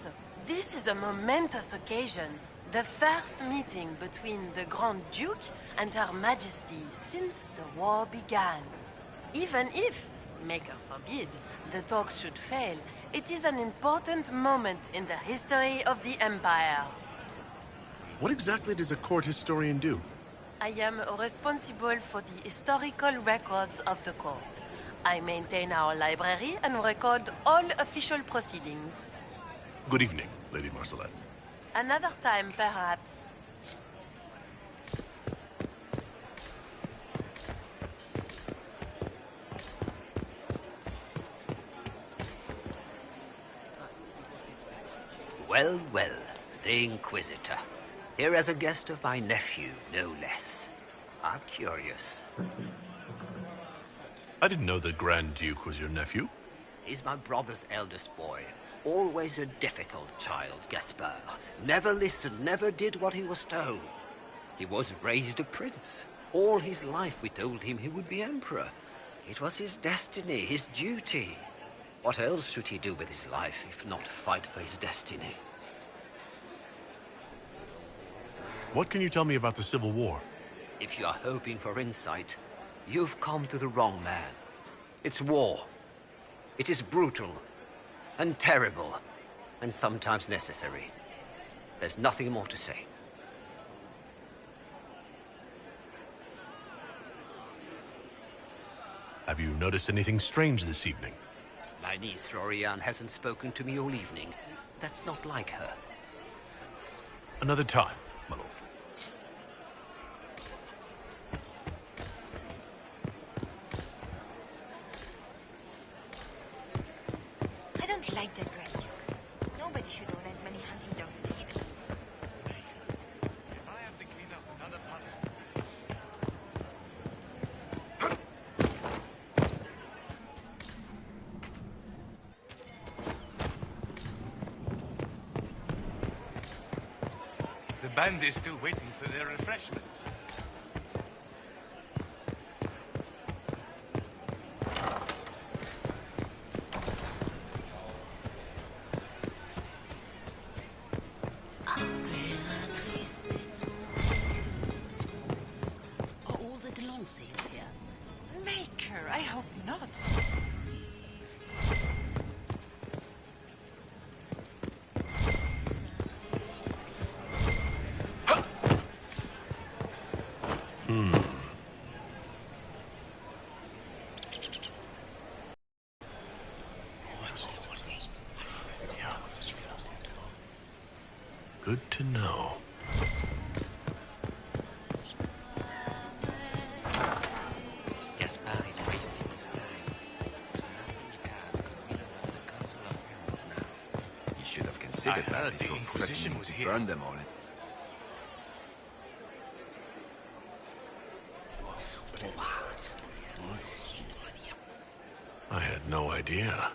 This is a momentous occasion. The first meeting between the Grand Duke and Her Majesty since the war began. Even if, Maker forbid, the talks should fail, it is an important moment in the history of the Empire. What exactly does a court historian do? I am responsible for the historical records of the court. I maintain our library and record all official proceedings. Good evening, Lady Marcelette. Another time, perhaps. Well, well, the Inquisitor. Here as a guest of my nephew, no less. I'm curious. I didn't know the Grand Duke was your nephew. He's my brother's eldest boy. Always a difficult child, Gaspard. Never listened, never did what he was told. He was raised a prince. All his life we told him he would be emperor. It was his destiny, his duty. What else should he do with his life if not fight for his destiny? What can you tell me about the Civil War? If you are hoping for insight, you've come to the wrong man. It's war. It is brutal, and terrible, and sometimes necessary. There's nothing more to say. Have you noticed anything strange this evening? My niece Florian hasn't spoken to me all evening. That's not like her. Another time, my lord. I don't like that Grand Duke. Nobody should own as many hunting dogs as he does. If I have to clean up another puddle. The band is still waiting for their refreshments. Are all the Delancey's here? Maker, I hope not. Good to know. Gaspard is wasting his time. Nothing he does could win around the Council of Heralds now. You should have considered I that heard the before Inquisition threatening was to here. burn them all. I had no idea.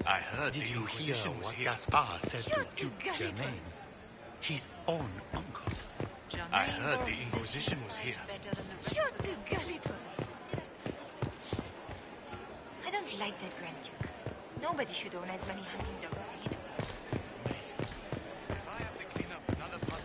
I heard Did the you hear Inquisition was what here. Gaspard said to You're too Duke gullible. Germain? His own uncle. I heard the Inquisition was here. You're too gullible. I don't like that Grand Duke. Nobody should own as many hunting dogs as he does. If I have to clean up another puddle.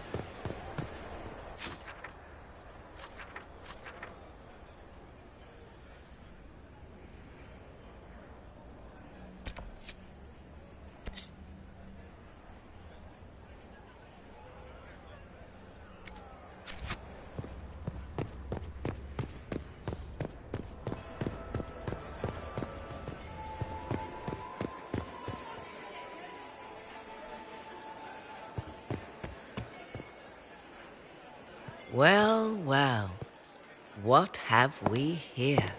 Well, well. What have we here?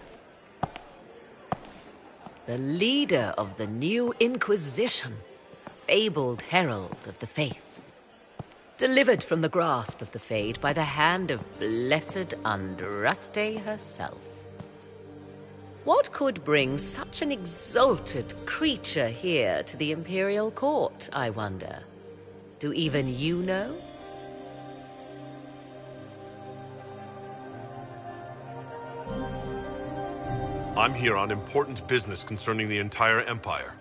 The leader of the new Inquisition, fabled herald of the faith. Delivered from the grasp of the Fade by the hand of blessed Andraste herself. What could bring such an exalted creature here to the Imperial Court, I wonder? Do even you know? I'm here on important business concerning the entire Empire.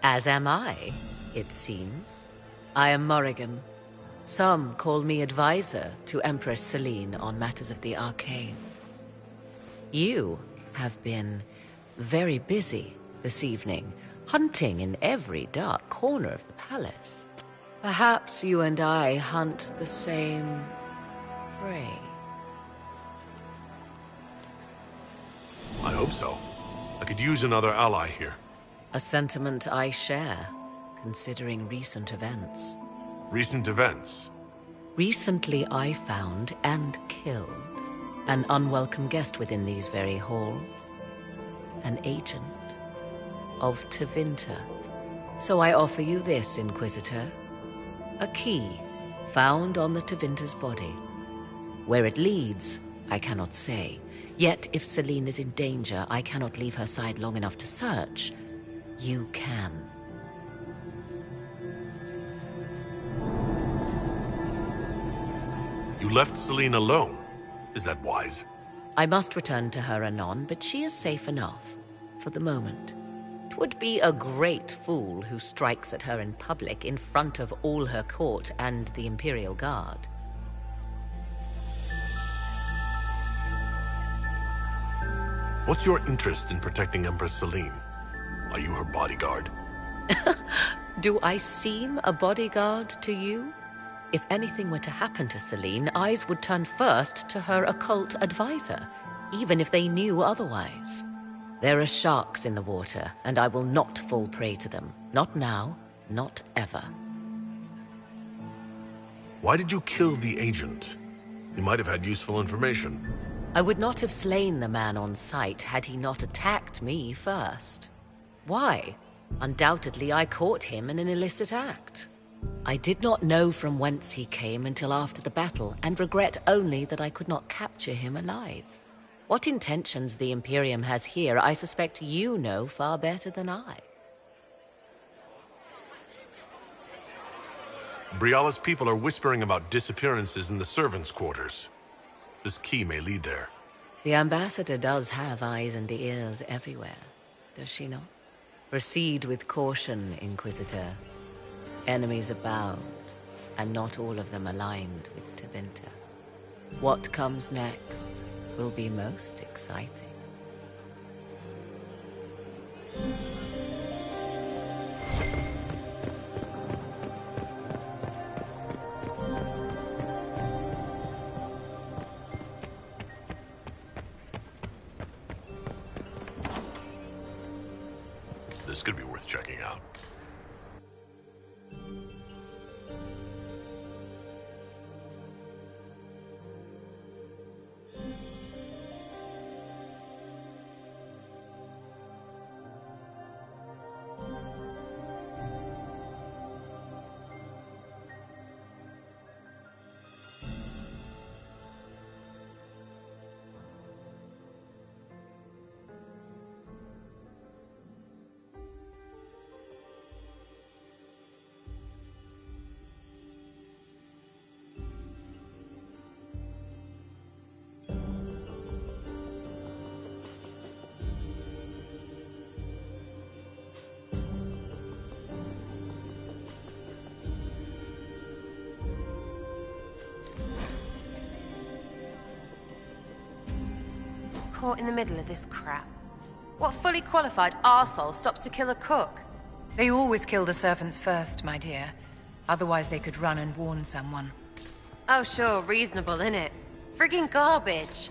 As am I, it seems. I am Morrigan. Some call me advisor to Empress Celine on matters of the arcane. You have been very busy this evening, hunting in every dark corner of the palace. Perhaps you and I hunt the same prey. I hope so. I could use another ally here. A sentiment I share, considering recent events. Recent events? Recently I found and killed an unwelcome guest within these very halls. An agent of Tevinter. So I offer you this, Inquisitor. A key found on the Tevinter's body. Where it leads, I cannot say. Yet if Celine is in danger, I cannot leave her side long enough to search. You can. You left Celine alone. Is that wise? I must return to her anon, but she is safe enough. For the moment. 'Twould be a great fool who strikes at her in public in front of all her court and the Imperial Guard. What's your interest in protecting Empress Celine? Are you her bodyguard? Do I seem a bodyguard to you? If anything were to happen to Celine, eyes would turn first to her occult advisor, even if they knew otherwise. There are sharks in the water, and I will not fall prey to them. Not now, not ever. Why did you kill the agent? He might have had useful information. I would not have slain the man on sight had he not attacked me first. Why? Undoubtedly, I caught him in an illicit act. I did not know from whence he came until after the battle, and regret only that I could not capture him alive. What intentions the Imperium has here, I suspect you know far better than I. Briala's people are whispering about disappearances in the servants' quarters. This key may lead there. The ambassador does have eyes and ears everywhere, does she not? Proceed with caution, Inquisitor. Enemies abound, and not all of them aligned with Tevinter. What comes next will be most exciting. This could be worth checking out. Caught in the middle of this crap. What fully qualified arsehole stops to kill a cook? They always kill the servants first, my dear. Otherwise they could run and warn someone. Oh sure, reasonable, innit? Friggin' garbage.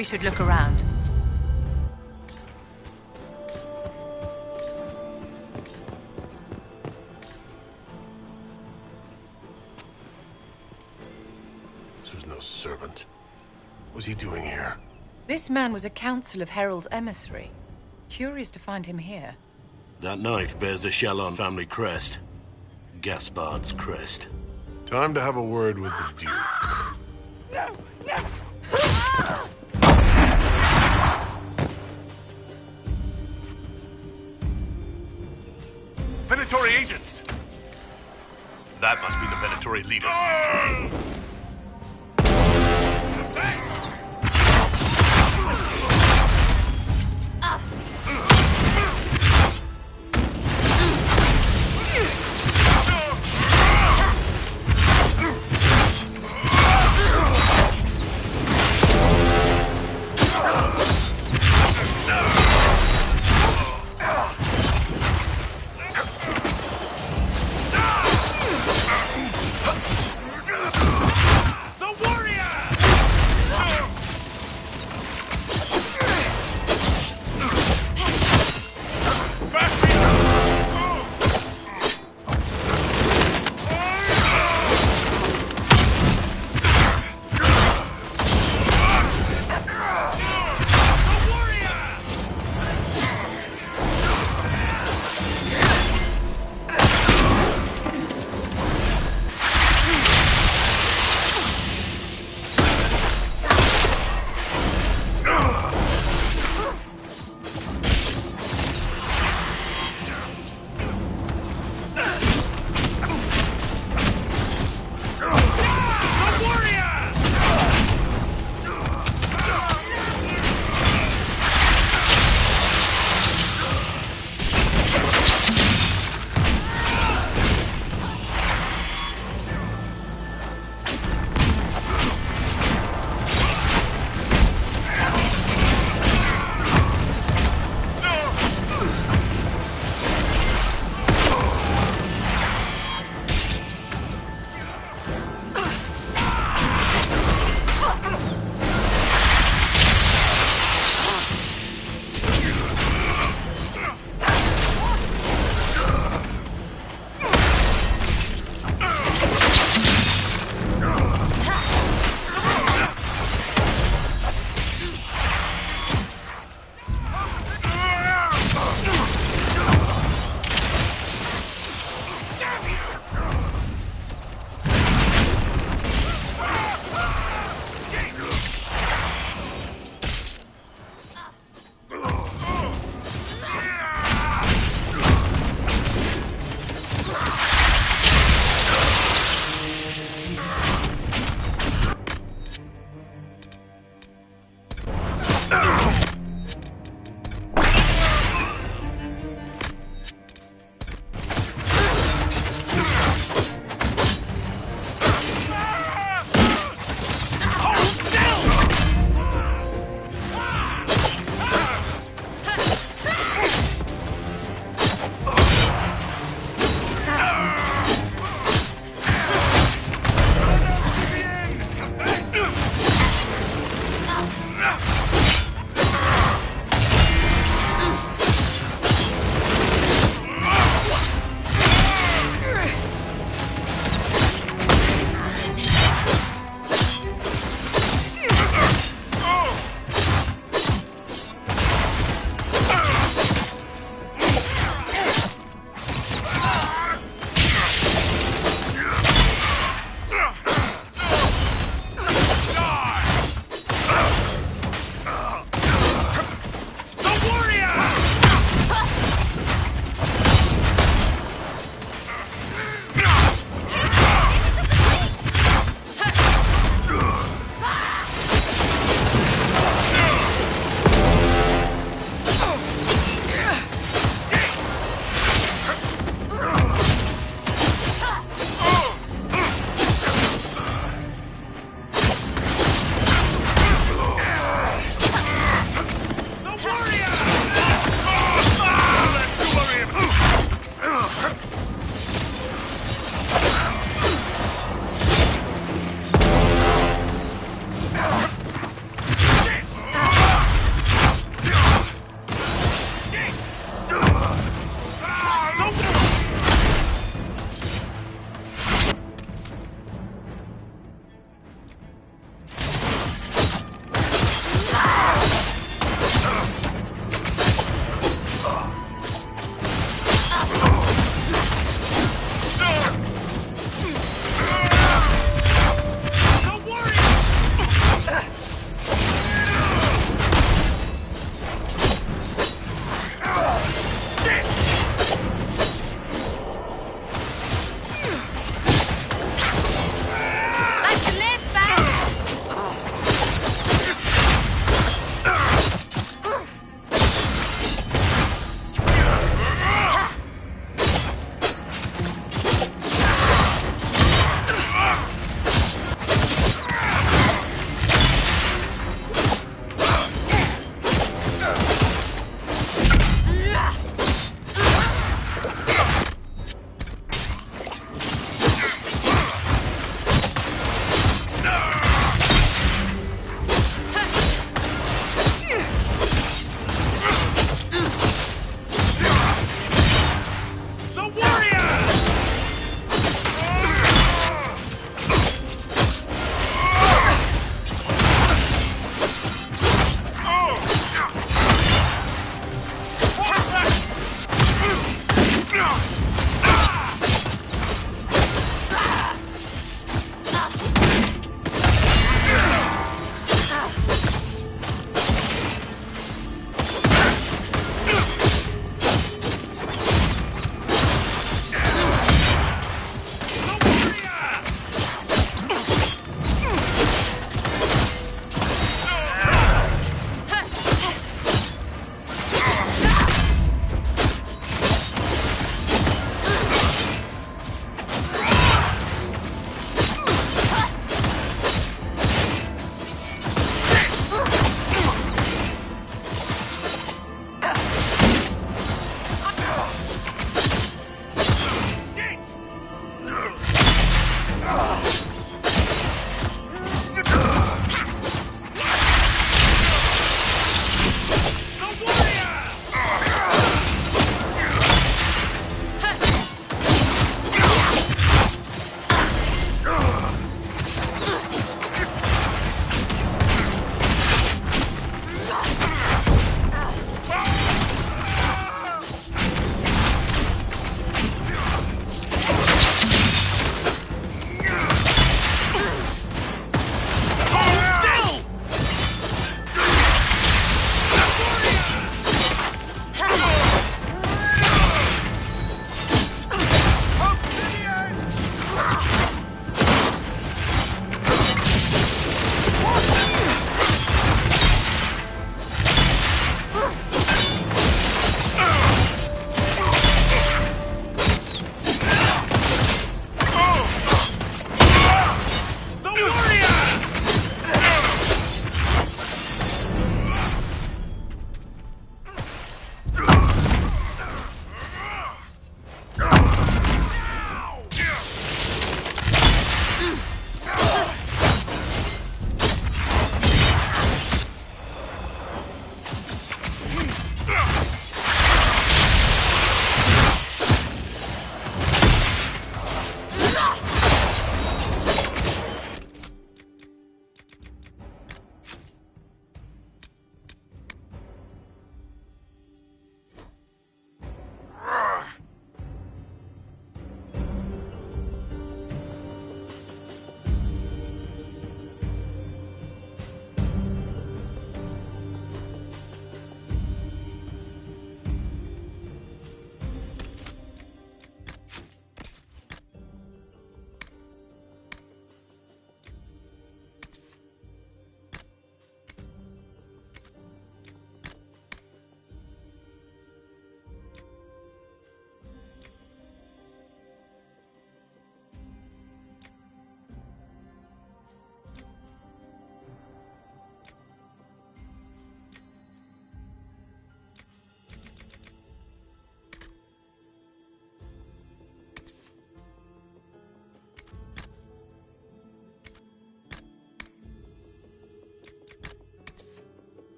We should look around. This was no servant. What was he doing here? This man was a Council of Herald's emissary. Curious to find him here. That knife bears a Chalon family crest. Gaspard's crest. Time to have a word with the Duke. No! No! Venatori agents! That must be the Venatori leader.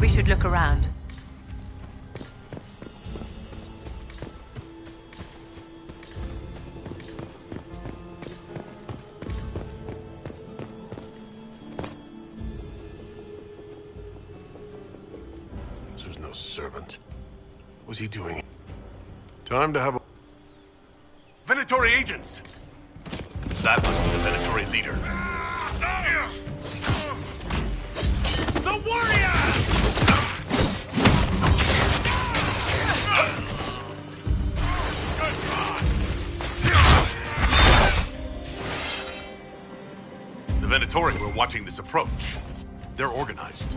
We should look around. This was no servant. What was he doing? Time to have a... Venatory agents! That must be the Venatory leader. The warrior! The Venatory were watching this approach. They're organized.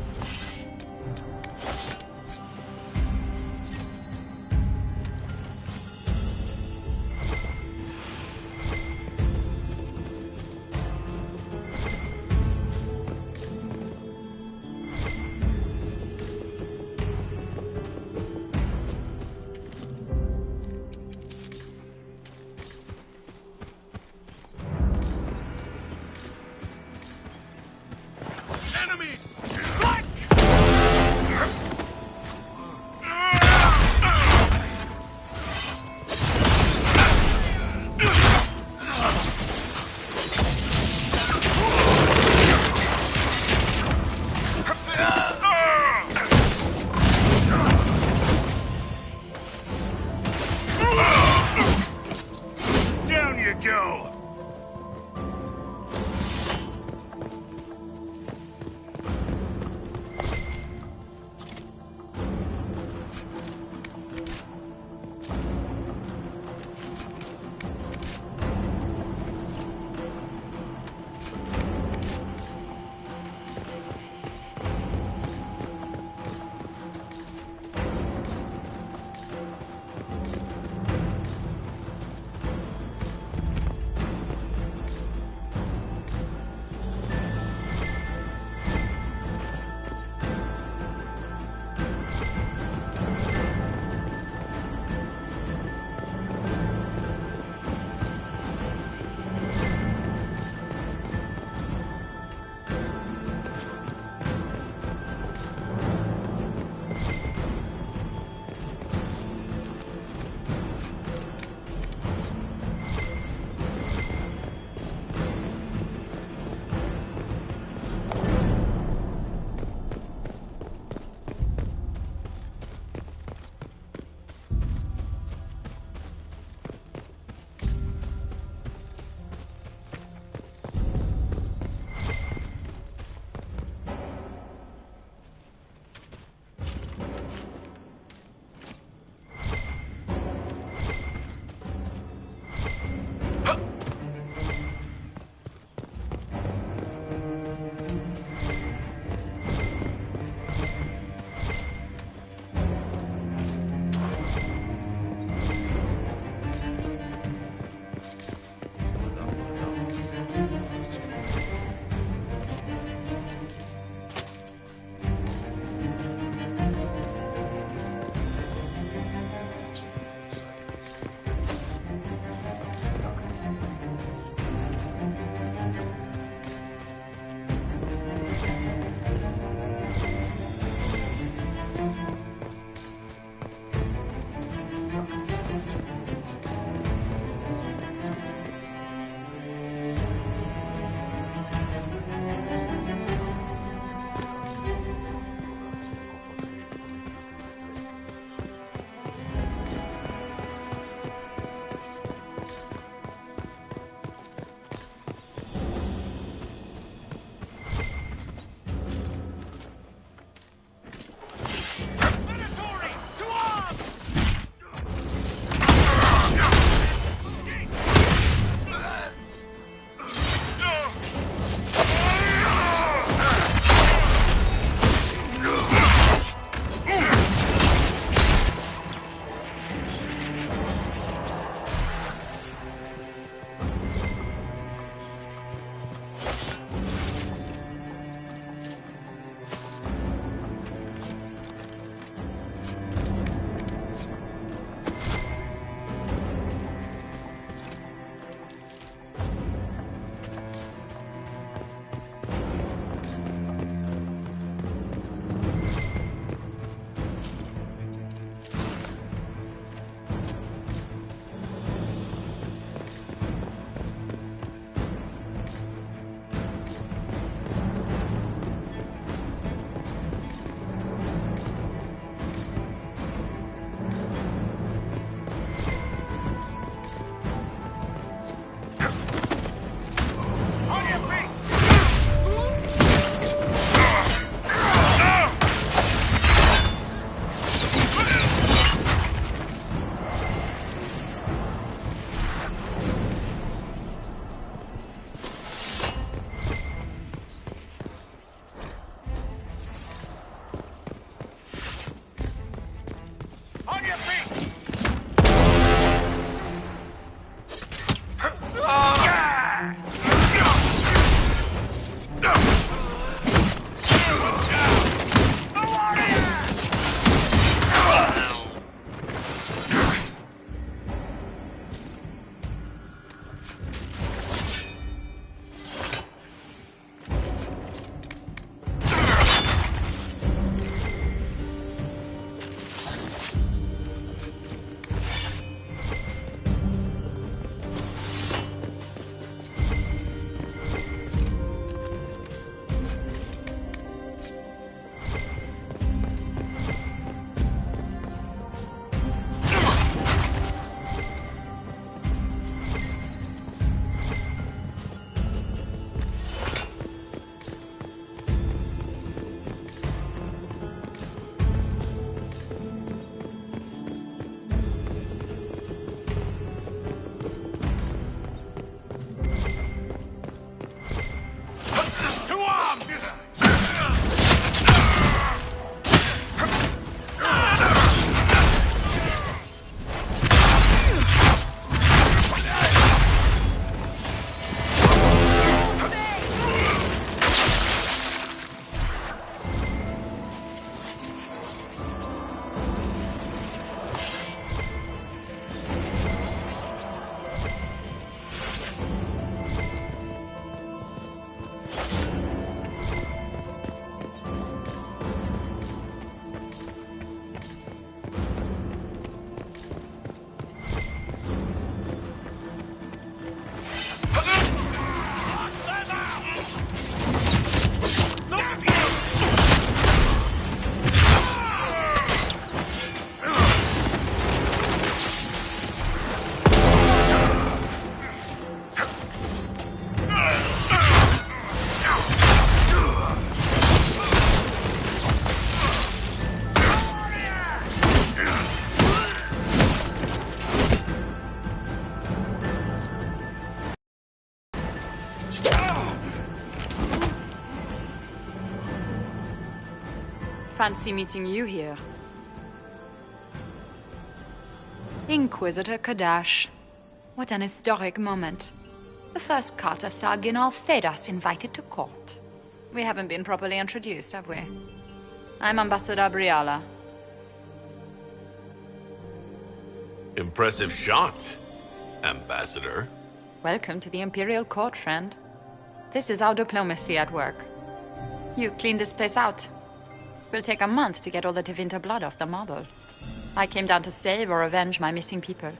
Fancy meeting you here. Inquisitor Kadash. What an historic moment. The first Carter thug in all Thedas invited to court. We haven't been properly introduced, have we? I'm Ambassador Briala. Impressive shot, Ambassador. Welcome to the Imperial Court, friend. This is our diplomacy at work. You clean this place out. Will take a month to get all the Tevinter blood off the marble. I came down to save or avenge my missing people.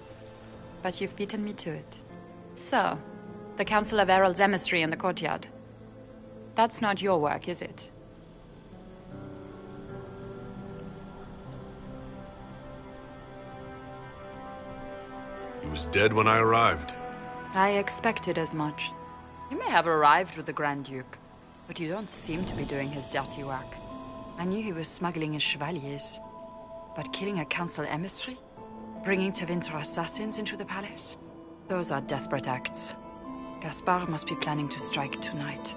But you've beaten me to it. So, the Council of Herald's emissary in the courtyard. That's not your work, is it? He was dead when I arrived. I expected as much. You may have arrived with the Grand Duke, but you don't seem to be doing his dirty work. I knew he was smuggling his chevaliers. But killing a council emissary? Bringing Tevinter assassins into the palace? Those are desperate acts. Gaspard must be planning to strike tonight.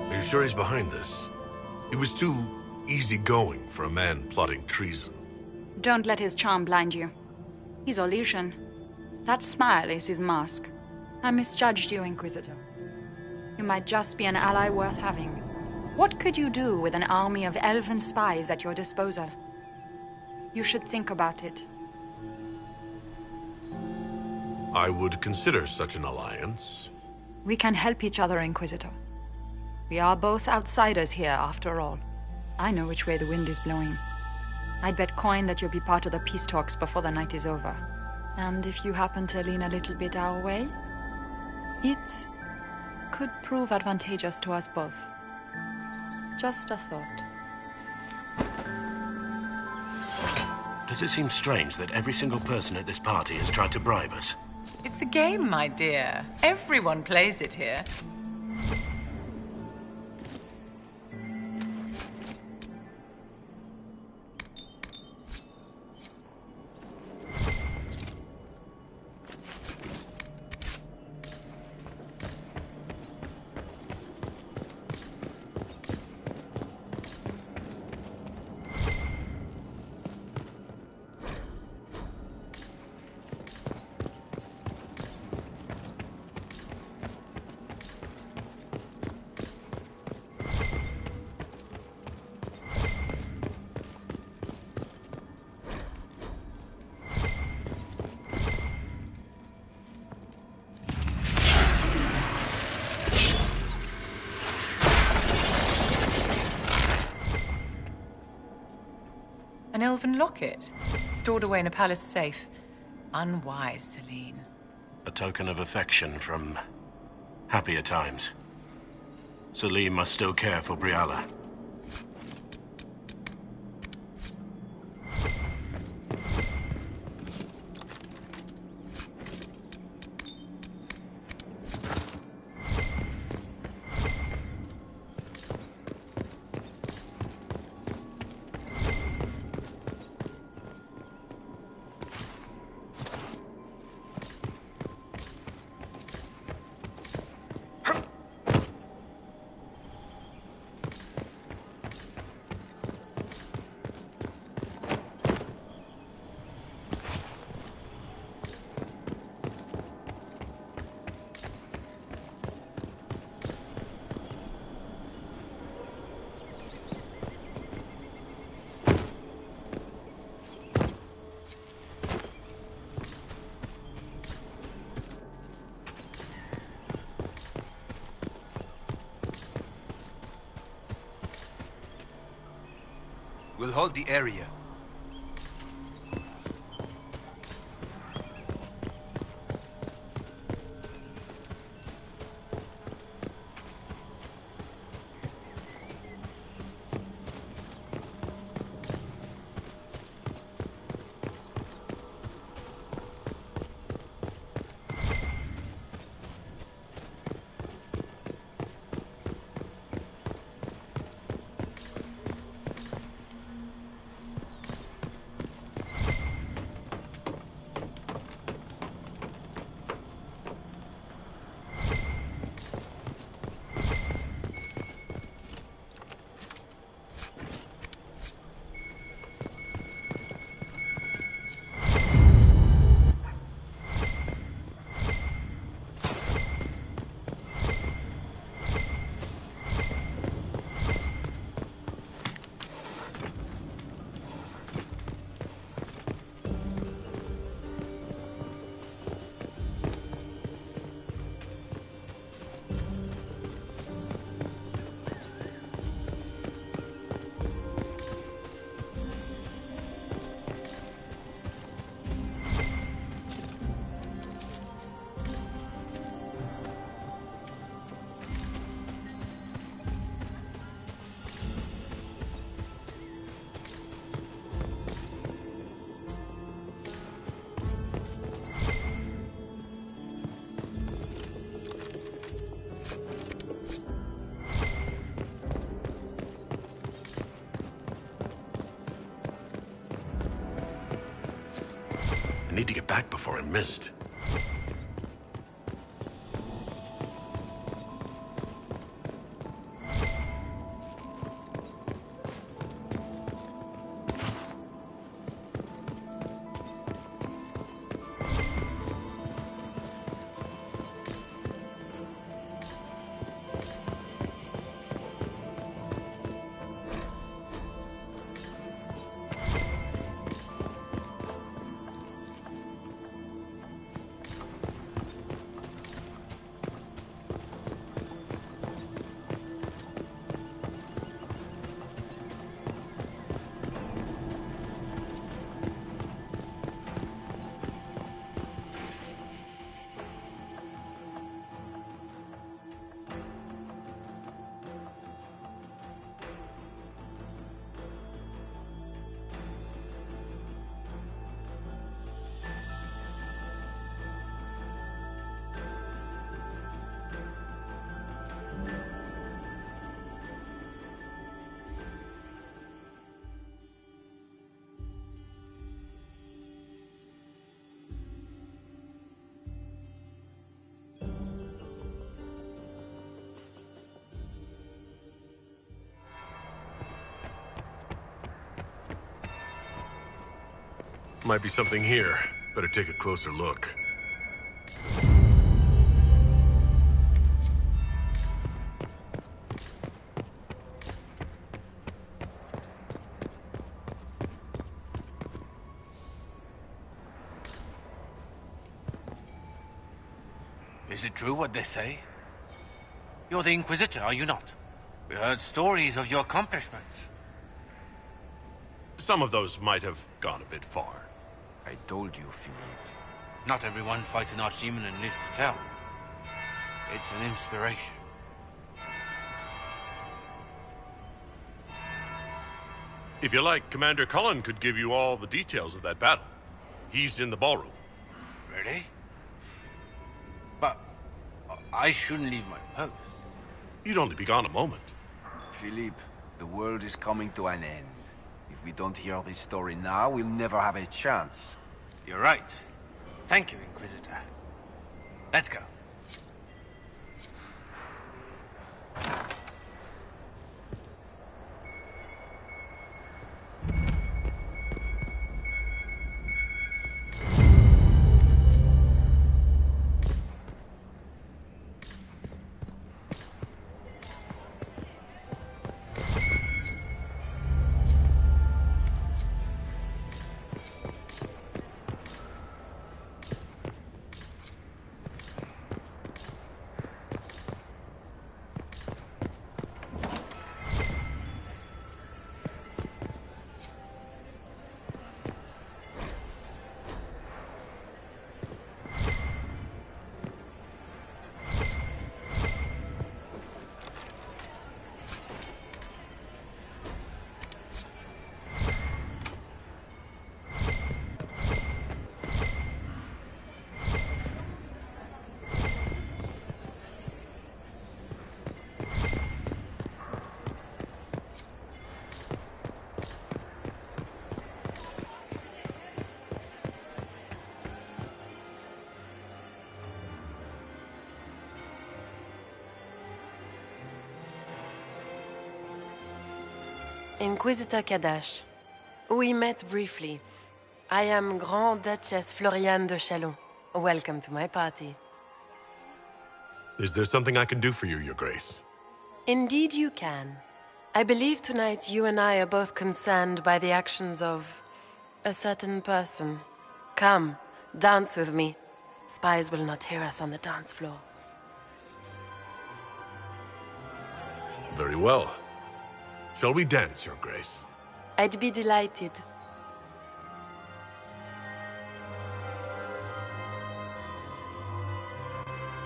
Are you sure he's behind this? He was too easygoing for a man plotting treason. Don't let his charm blind you. He's illusion. That smile is his mask. I misjudged you, Inquisitor. You might just be an ally worth having. What could you do with an army of elven spies at your disposal? You should think about it. I would consider such an alliance. We can help each other, Inquisitor. We are both outsiders here, after all. I know which way the wind is blowing. I'd bet coin that you'll be part of the peace talks before the night is over. And if you happen to lean a little bit our way, it could prove advantageous to us both. Just a thought. Does it seem strange that every single person at this party has tried to bribe us? It's the game, my dear. Everyone plays it here. An elven locket, stored away in a palace safe. Unwise, Celine. A token of affection from happier times. Celine must still care for Briala. We'll hold the area. I need to get back before I'm missed. Might be something here. Better take a closer look. Is it true what they say? You're the Inquisitor, are you not? We heard stories of your accomplishments. Some of those might have gone a bit far. I told you, Philippe. Not everyone fights an archdemon and lives to tell. It's an inspiration. If you like, Commander Cullen could give you all the details of that battle. He's in the ballroom. Really? But I shouldn't leave my post. You'd only be gone a moment. Philippe, the world is coming to an end. If we don't hear this story now, we'll never have a chance. You're right. Thank you, Inquisitor. Let's go. Inquisitor Kadash. We met briefly. I am Grand Duchess Floriane de Chalon. Welcome to my party. Is there something I can do for you, Your Grace? Indeed you can. I believe tonight you and I are both concerned by the actions of a certain person. Come, dance with me. Spies will not hear us on the dance floor. Very well. Shall we dance, Your Grace? I'd be delighted.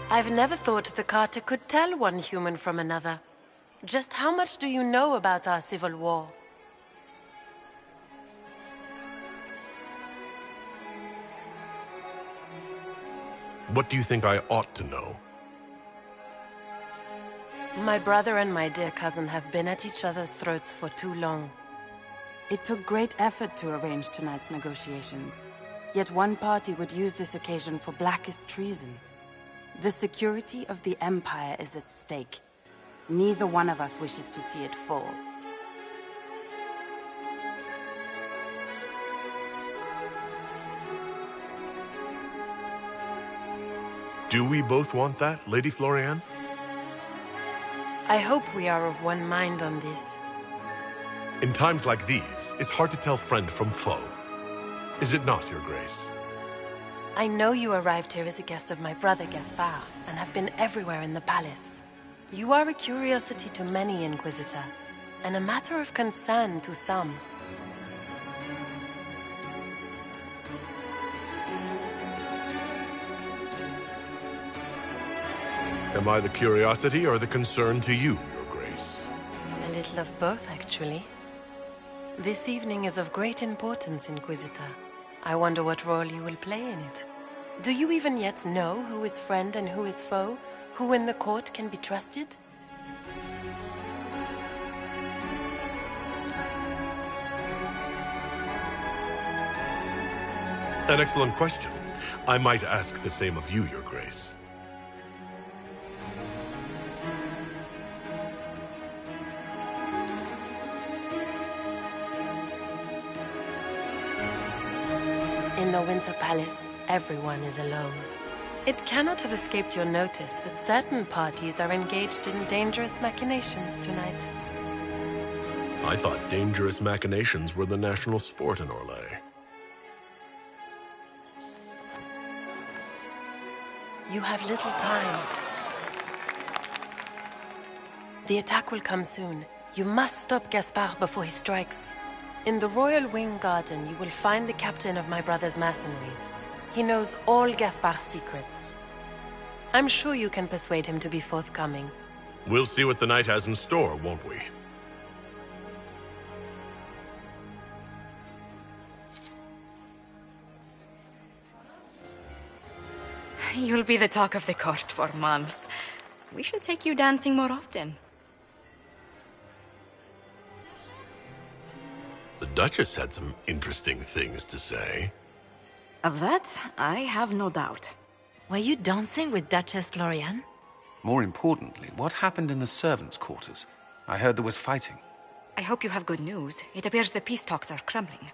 I've never thought the Carter could tell one human from another. Just how much do you know about our civil war? What do you think I ought to know? My brother and my dear cousin have been at each other's throats for too long. It took great effort to arrange tonight's negotiations. Yet one party would use this occasion for blackest treason. The security of the Empire is at stake. Neither one of us wishes to see it fall. Do we both want that, Lady Florian? I hope we are of one mind on this. In times like these, it's hard to tell friend from foe. Is it not, Your Grace? I know you arrived here as a guest of my brother Gaspard, and have been everywhere in the palace. You are a curiosity to many, Inquisitor, and a matter of concern to some. Am I the curiosity or the concern to you, Your Grace? A little of both, actually. This evening is of great importance, Inquisitor. I wonder what role you will play in it. Do you even yet know who is friend and who is foe? Who in the court can be trusted? An excellent question. I might ask the same of you, Your Grace. In the Winter Palace, everyone is alone. It cannot have escaped your notice that certain parties are engaged in dangerous machinations tonight. I thought dangerous machinations were the national sport in Orlais. You have little time. The attack will come soon. You must stop Gaspard before he strikes. In the Royal Wing Garden, you will find the captain of my brother's mercenaries. He knows all Gaspard's secrets. I'm sure you can persuade him to be forthcoming. We'll see what the night has in store, won't we? You'll be the talk of the court for months. We should take you dancing more often. The Duchess had some interesting things to say. Of that, I have no doubt. Were you dancing with Duchess Florian? More importantly, what happened in the servants' quarters? I heard there was fighting. I hope you have good news. It appears the peace talks are crumbling.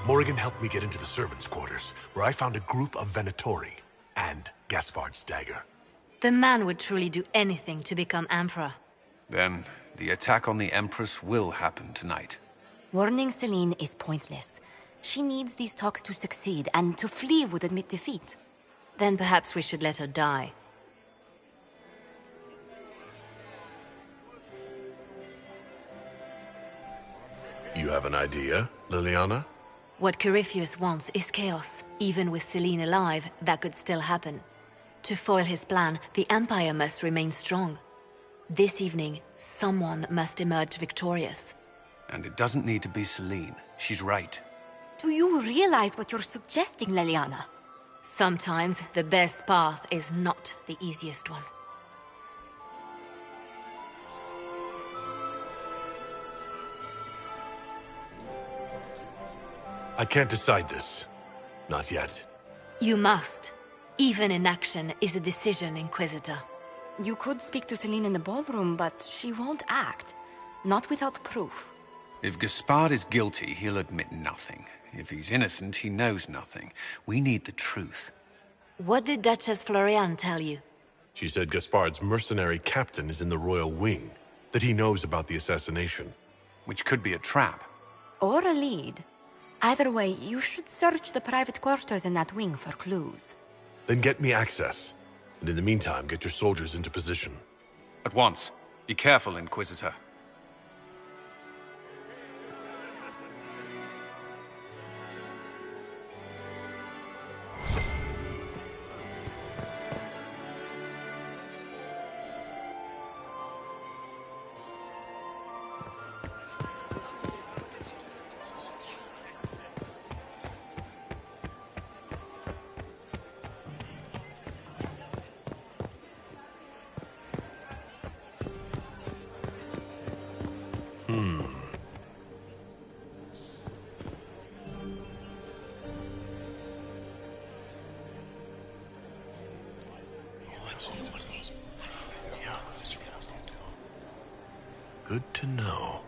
Morrigan helped me get into the servants' quarters, where I found a group of Venatori and Gaspard's dagger. The man would truly do anything to become Emperor. Then, the attack on the Empress will happen tonight. Warning Celine is pointless. She needs these talks to succeed, and to flee would admit defeat. Then perhaps we should let her die. You have an idea, Liliana? What Corypheus wants is chaos. Even with Celine alive, that could still happen. To foil his plan, the Empire must remain strong. This evening, someone must emerge victorious. And it doesn't need to be Celine. She's right. Do you realize what you're suggesting, Liliana? Sometimes the best path is not the easiest one. I can't decide this. Not yet. You must. Even inaction is a decision, Inquisitor. You could speak to Celine in the ballroom, but she won't act. Not without proof. If Gaspard is guilty, he'll admit nothing. If he's innocent, he knows nothing. We need the truth. What did Duchess Florian tell you? She said Gaspard's mercenary captain is in the royal wing, that he knows about the assassination. Which could be a trap. Or a lead. Either way, you should search the private quarters in that wing for clues. Then get me access. And in the meantime, get your soldiers into position. At once. Be careful, Inquisitor. Good to know.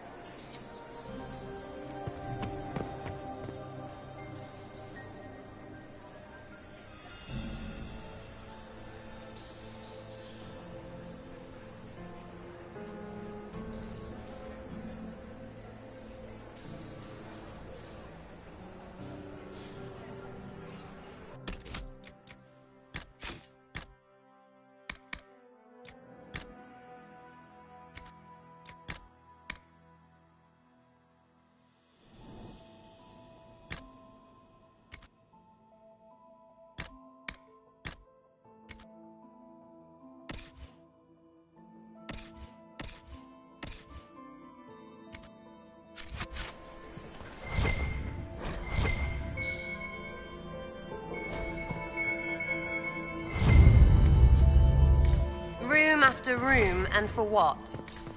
Room after room, and for what?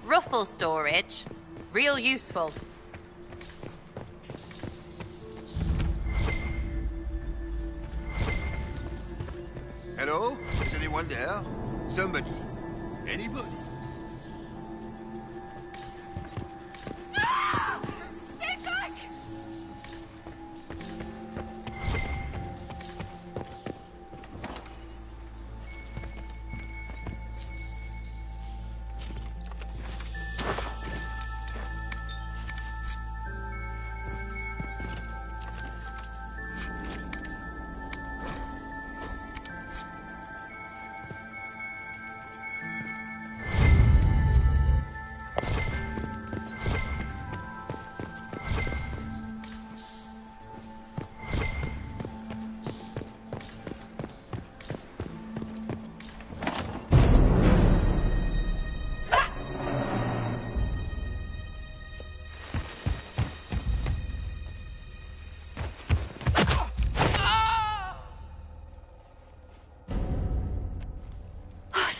Ruffle storage? Real useful. Hello? Is anyone there? Somebody? Anybody? Stay back!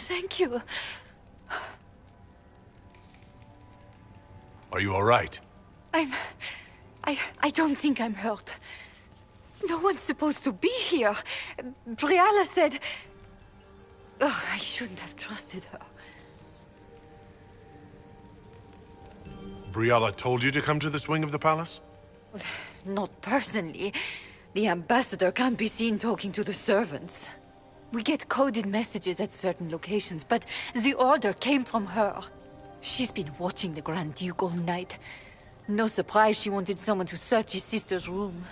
Thank you. Are you all right? I don't think I'm hurt. No one's supposed to be here. Briala said... Oh, I shouldn't have trusted her. Briala told you to come to this wing of the palace? Not personally. The ambassador can't be seen talking to the servants. We get coded messages at certain locations, but the order came from her. She's been watching the Grand Duke all night. No surprise she wanted someone to search his sister's room.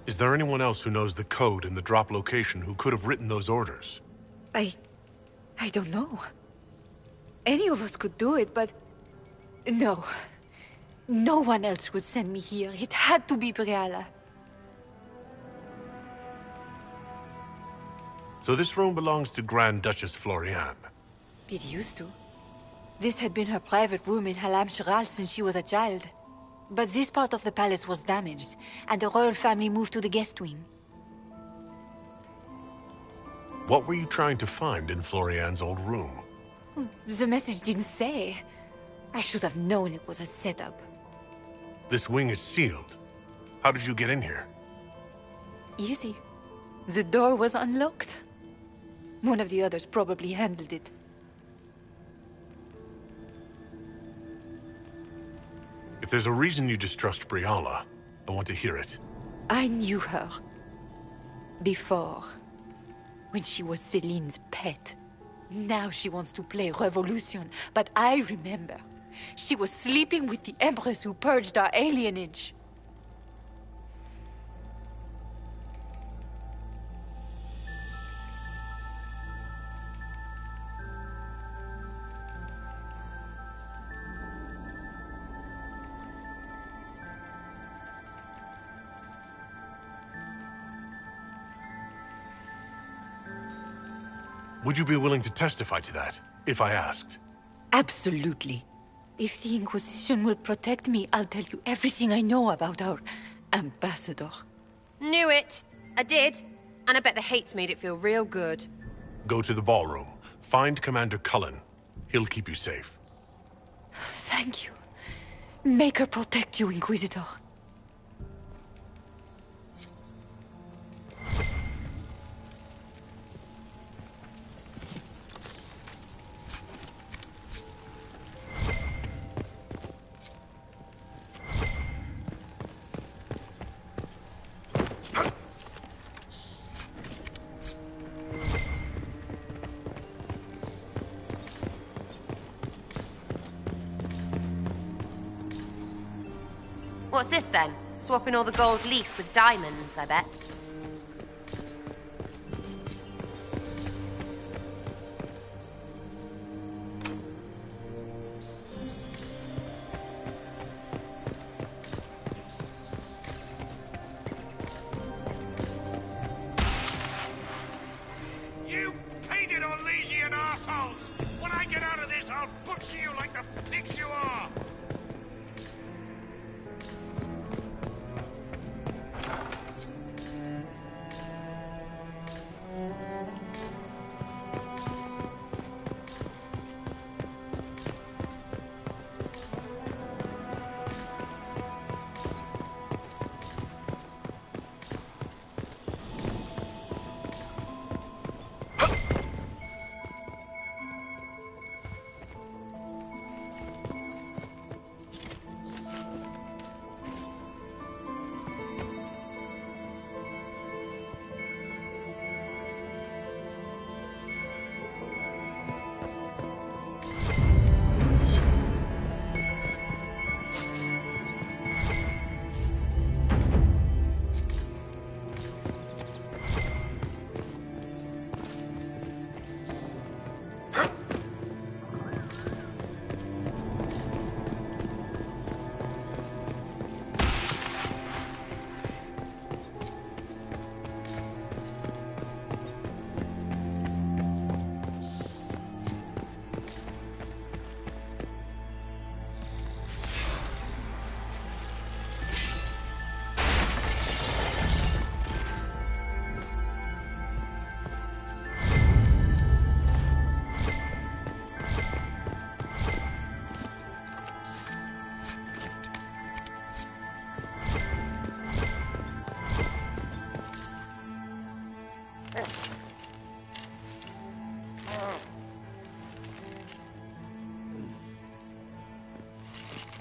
Is there anyone else who knows the code and the drop location who could have written those orders? I don't know. Any of us could do it, but... No. No one else would send me here. It had to be Briala. So this room belongs to Grand Duchess Floriane. It used to. This had been her private room in Halam Shiral since she was a child. But this part of the palace was damaged, and the royal family moved to the guest wing. What were you trying to find in Floriane's old room? The message didn't say. I should have known it was a setup. This wing is sealed. How did you get in here? Easy. The door was unlocked. One of the others probably handled it. If there's a reason you distrust Briala, I want to hear it. I knew her. Before. When she was Celine's pet. Now she wants to play Revolution, but I remember. She was sleeping with the Empress who purged our alienage. Would you be willing to testify to that, if I asked? Absolutely. If the Inquisition will protect me, I'll tell you everything I know about our ambassador. Knew it. I did. And I bet the hates made it feel real good. Go to the ballroom. Find Commander Cullen. He'll keep you safe. Thank you. Make her protect you, Inquisitor. What's this then? Swapping all the gold leaf with diamonds, I bet. You painted Orlesian arseholes! When I get out of this, I'll butcher you like the pigs you are!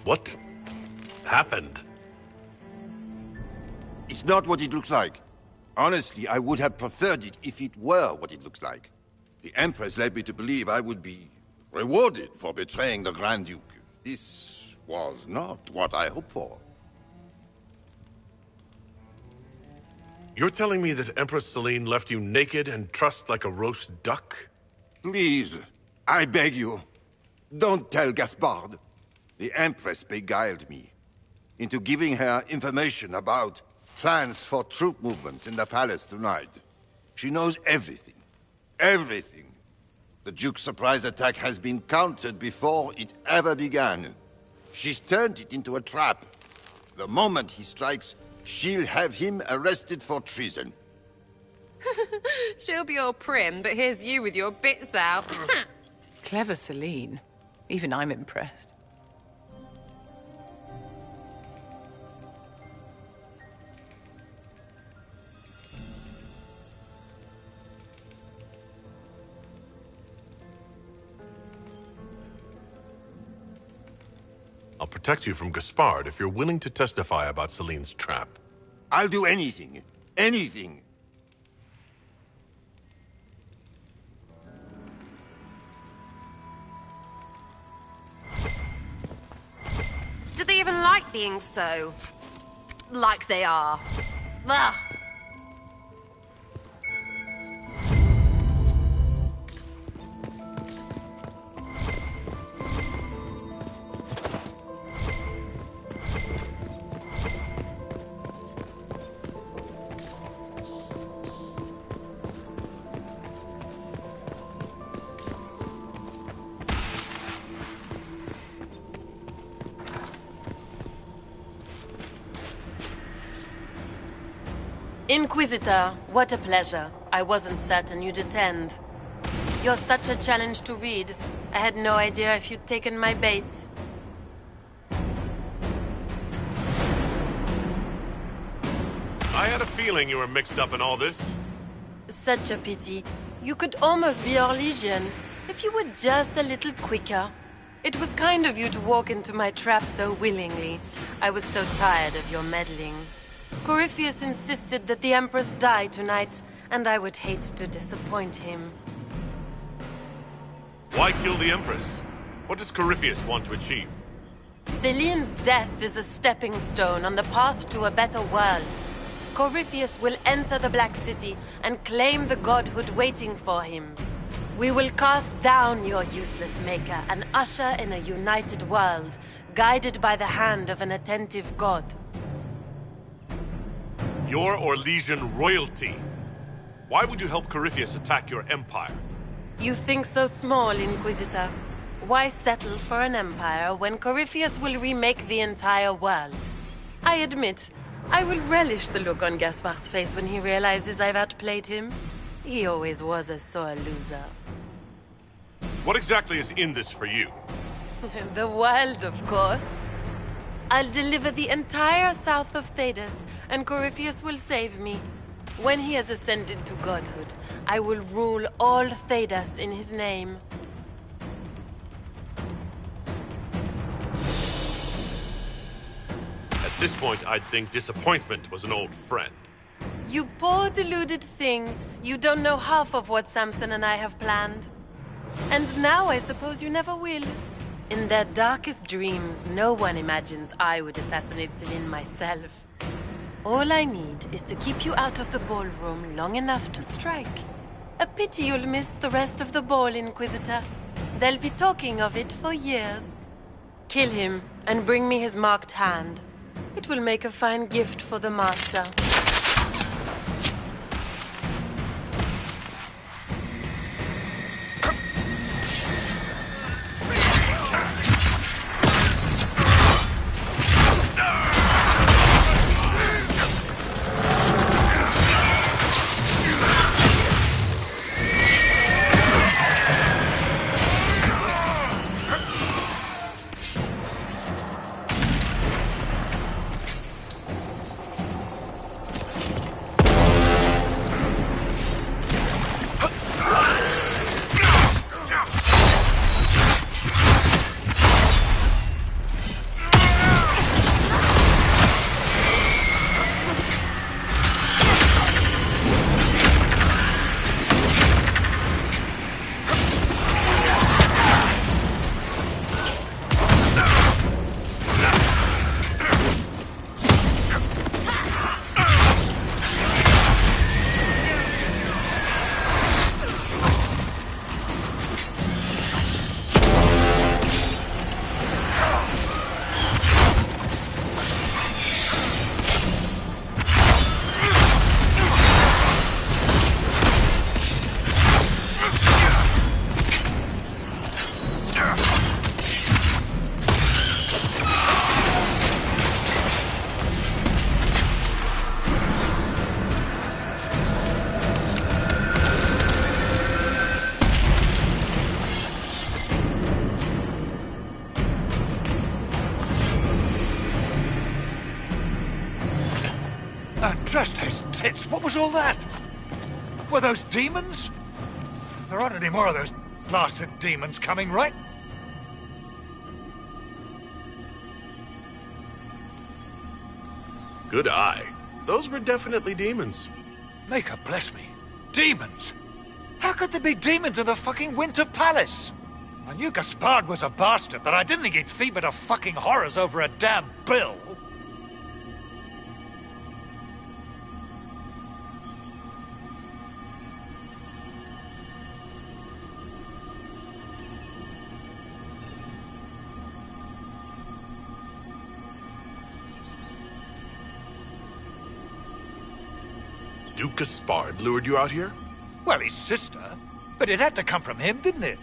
What happened? It's not what it looks like. Honestly, I would have preferred it if it were what it looks like. The Empress led me to believe I would be rewarded for betraying the Grand Duke. This was not what I hoped for. You're telling me that Empress Celine left you naked and trussed like a roast duck? Please, I beg you, don't tell Gaspard. The Empress beguiled me into giving her information about plans for troop movements in the palace tonight. She knows everything. Everything. The Duke's surprise attack has been countered before it ever began. She's turned it into a trap. The moment he strikes, she'll have him arrested for treason. She'll be all prim, but here's you with your bits out. Clever Celine. Even I'm impressed. I'll protect you from Gaspard if you're willing to testify about Celine's trap. I'll do anything. Anything. Do they even like being so... like they are? Ugh. Inquisitor, what a pleasure. I wasn't certain you'd attend. You're such a challenge to read. I had no idea if you'd taken my bait. I had a feeling you were mixed up in all this. Such a pity. You could almost be Orlesian, if you were just a little quicker. It was kind of you to walk into my trap so willingly. I was so tired of your meddling. Corypheus insisted that the Empress die tonight, and I would hate to disappoint him. Why kill the Empress? What does Corypheus want to achieve? Celine's death is a stepping stone on the path to a better world. Corypheus will enter the Black City and claim the godhood waiting for him. We will cast down your useless maker and usher in a united world, guided by the hand of an attentive god. Your Orlesian royalty. Why would you help Corypheus attack your empire? You think so small, Inquisitor. Why settle for an empire when Corypheus will remake the entire world? I admit, I will relish the look on Gaspard's face when he realizes I've outplayed him. He always was a sore loser. What exactly is in this for you? The world, of course. I'll deliver the entire south of Thedas, and Corypheus will save me. When he has ascended to godhood, I will rule all Thedas in his name. At this point, I'd think disappointment was an old friend. You poor deluded thing. You don't know half of what Samson and I have planned. And now I suppose you never will. In their darkest dreams, no one imagines I would assassinate Celine myself. All I need is to keep you out of the ballroom long enough to strike. A pity you'll miss the rest of the ball, Inquisitor. They'll be talking of it for years. Kill him and bring me his marked hand. It will make a fine gift for the Master. Trust those tits. What was all that? Were those demons? There aren't any more of those blasted demons coming, right? Good eye. Those were definitely demons. Maker bless me. Demons? How could there be demons in the fucking Winter Palace? I knew Gaspard was a bastard, but I didn't think he'd fever to fucking horrors over a damn bill. Duke Gaspard lured you out here? Well, his sister. But it had to come from him, didn't it?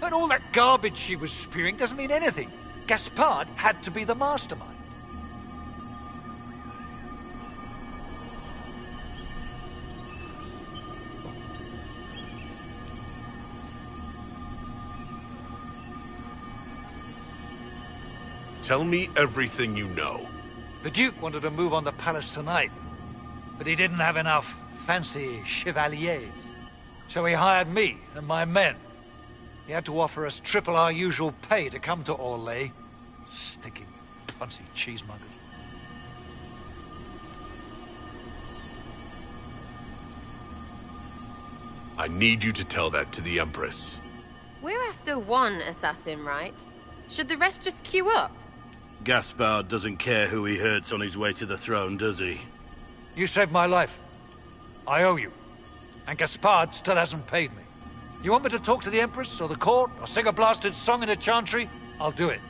And all that garbage she was spewing doesn't mean anything. Gaspard had to be the mastermind. Tell me everything you know. The Duke wanted to move on the palace tonight, but he didn't have enough fancy chevaliers. So he hired me and my men. He had to offer us triple our usual pay to come to Orlais. Sticky, punsy cheesemongers. I need you to tell that to the Empress. We're after one assassin, right? Should the rest just queue up? Gaspard doesn't care who he hurts on his way to the throne, does he? You saved my life. I owe you. And Gaspard still hasn't paid me. You want me to talk to the Empress, or the court, or sing a blasted song in the chantry? I'll do it.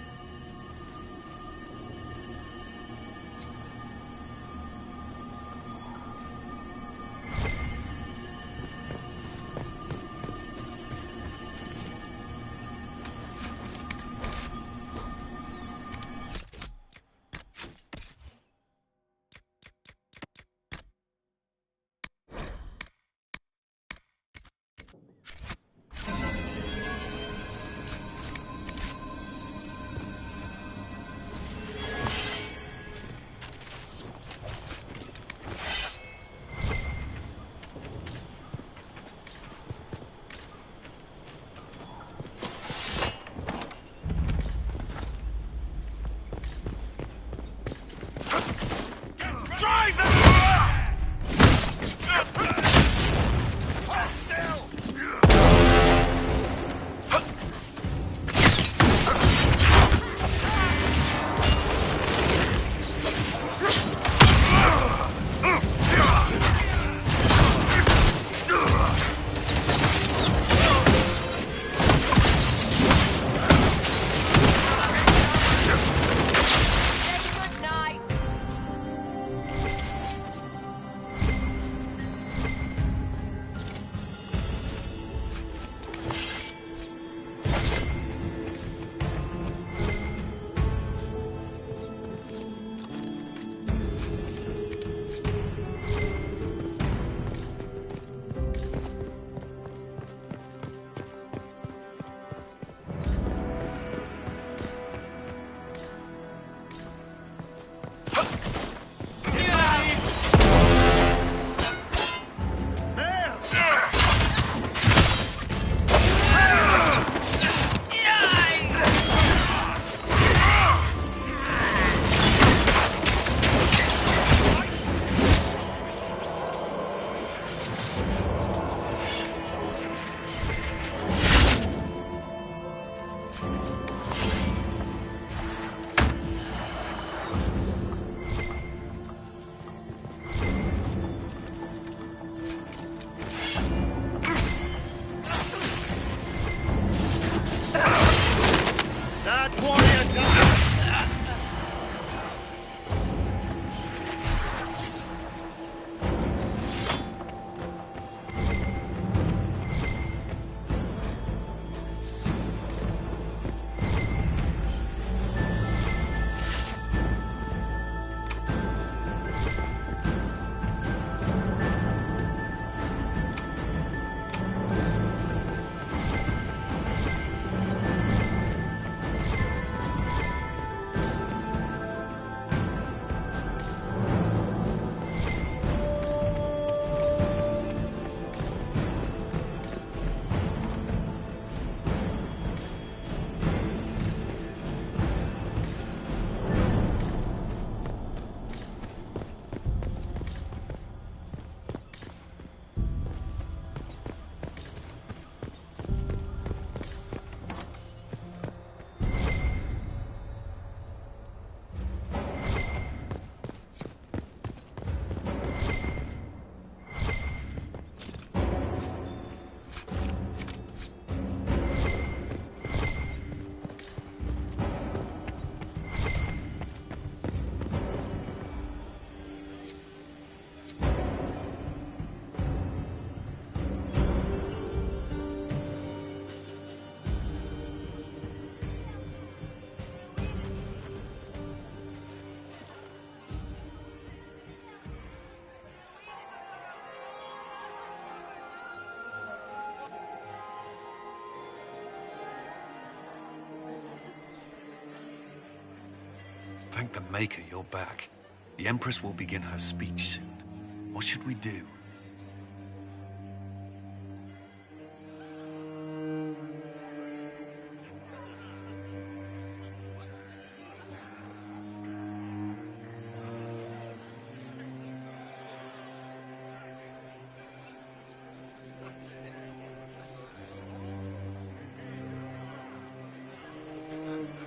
Thank the Maker you're back. The Empress will begin her speech soon. What should we do?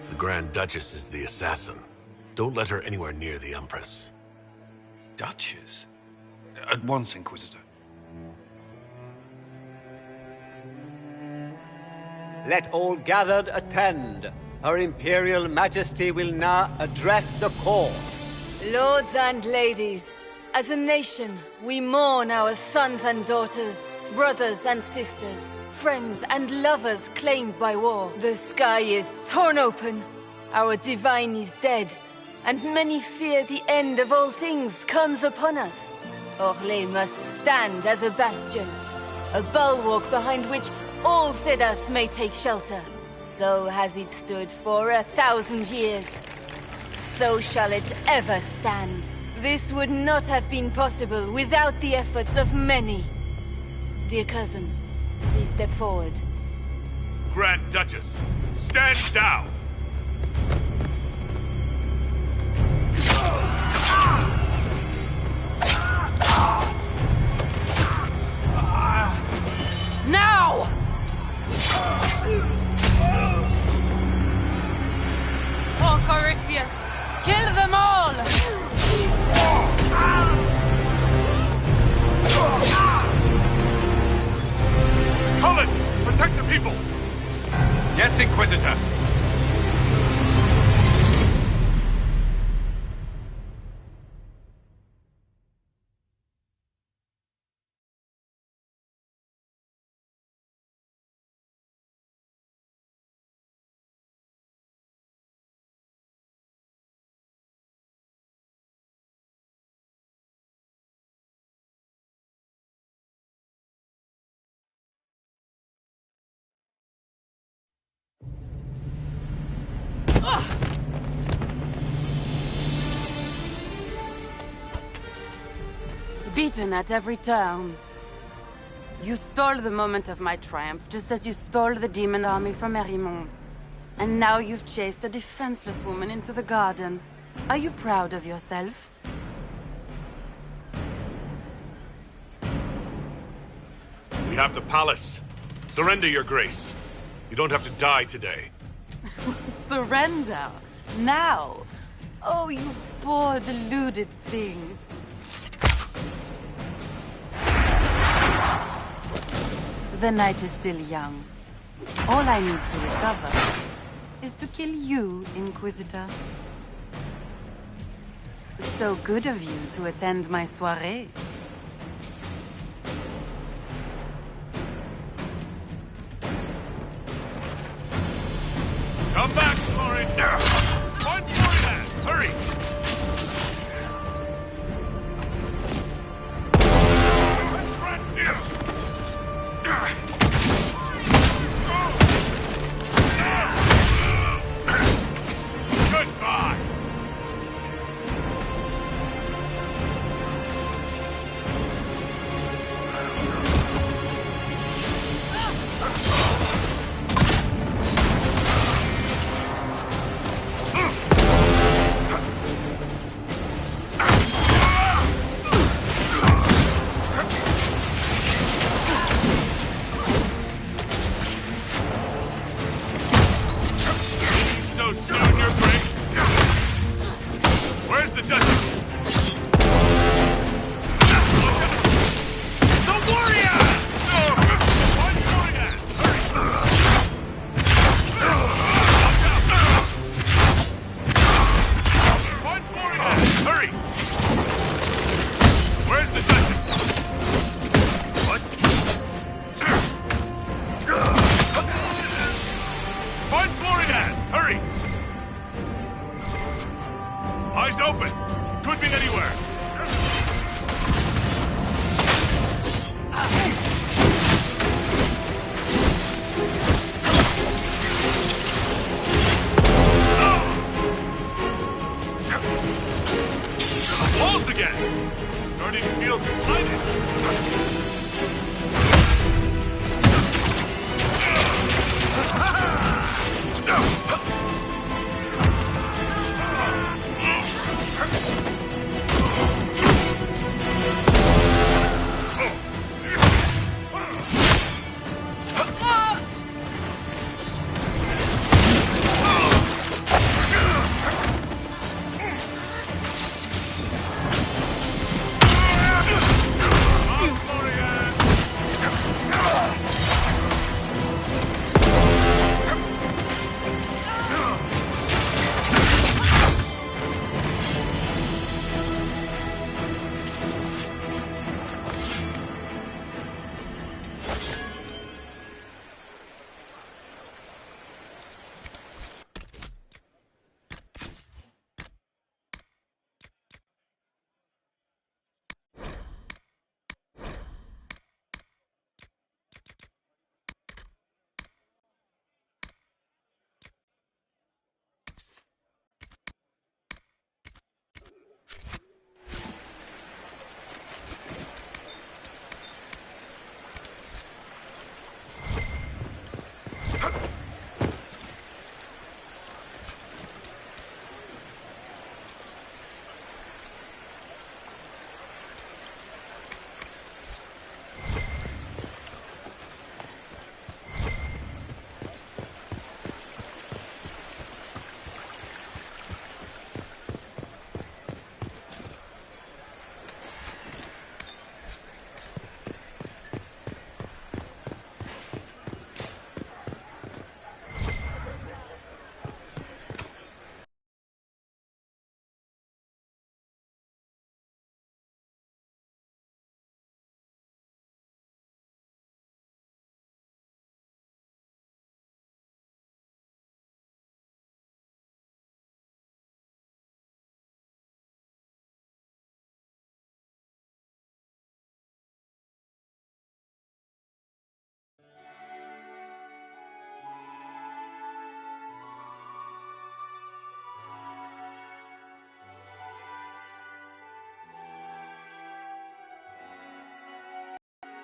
The Grand Duchess is the assassin. Don't let her anywhere near the Empress. Duchess? At once, Inquisitor. Let all gathered attend. Her Imperial Majesty will now address the court. Lords and ladies, as a nation, we mourn our sons and daughters, brothers and sisters, friends and lovers claimed by war. The sky is torn open, our divine is dead, and many fear the end of all things comes upon us. Orlais must stand as a bastion, a bulwark behind which all Thedas may take shelter. So has it stood for 1,000 years. So shall it ever stand. This would not have been possible without the efforts of many. Dear cousin, please step forward. Grand Duchess, stand down! Now! For Corypheus, kill them all! Cullen, protect the people! Yes, Inquisitor. Beaten at every turn. You stole the moment of my triumph, just as you stole the demon army from Merimond. And now you've chased a defenseless woman into the garden. Are you proud of yourself? We have the palace. Surrender, Your Grace. You don't have to die today. Surrender? Now? Oh, you poor, deluded thing. The night is still young. All I need to recover is to kill you, Inquisitor. So good of you to attend my soirée. Come back, Florin! Find Florian! Hurry! Goodbye! So soon, Your Grace? Where's the Duchess? The warrior! Find Florian! Find Florian! Hurry! Where's the Duchess? What? Find Florian! Hurry! Eyes open! Could be anywhere! Walls again! Starting to feel slighted!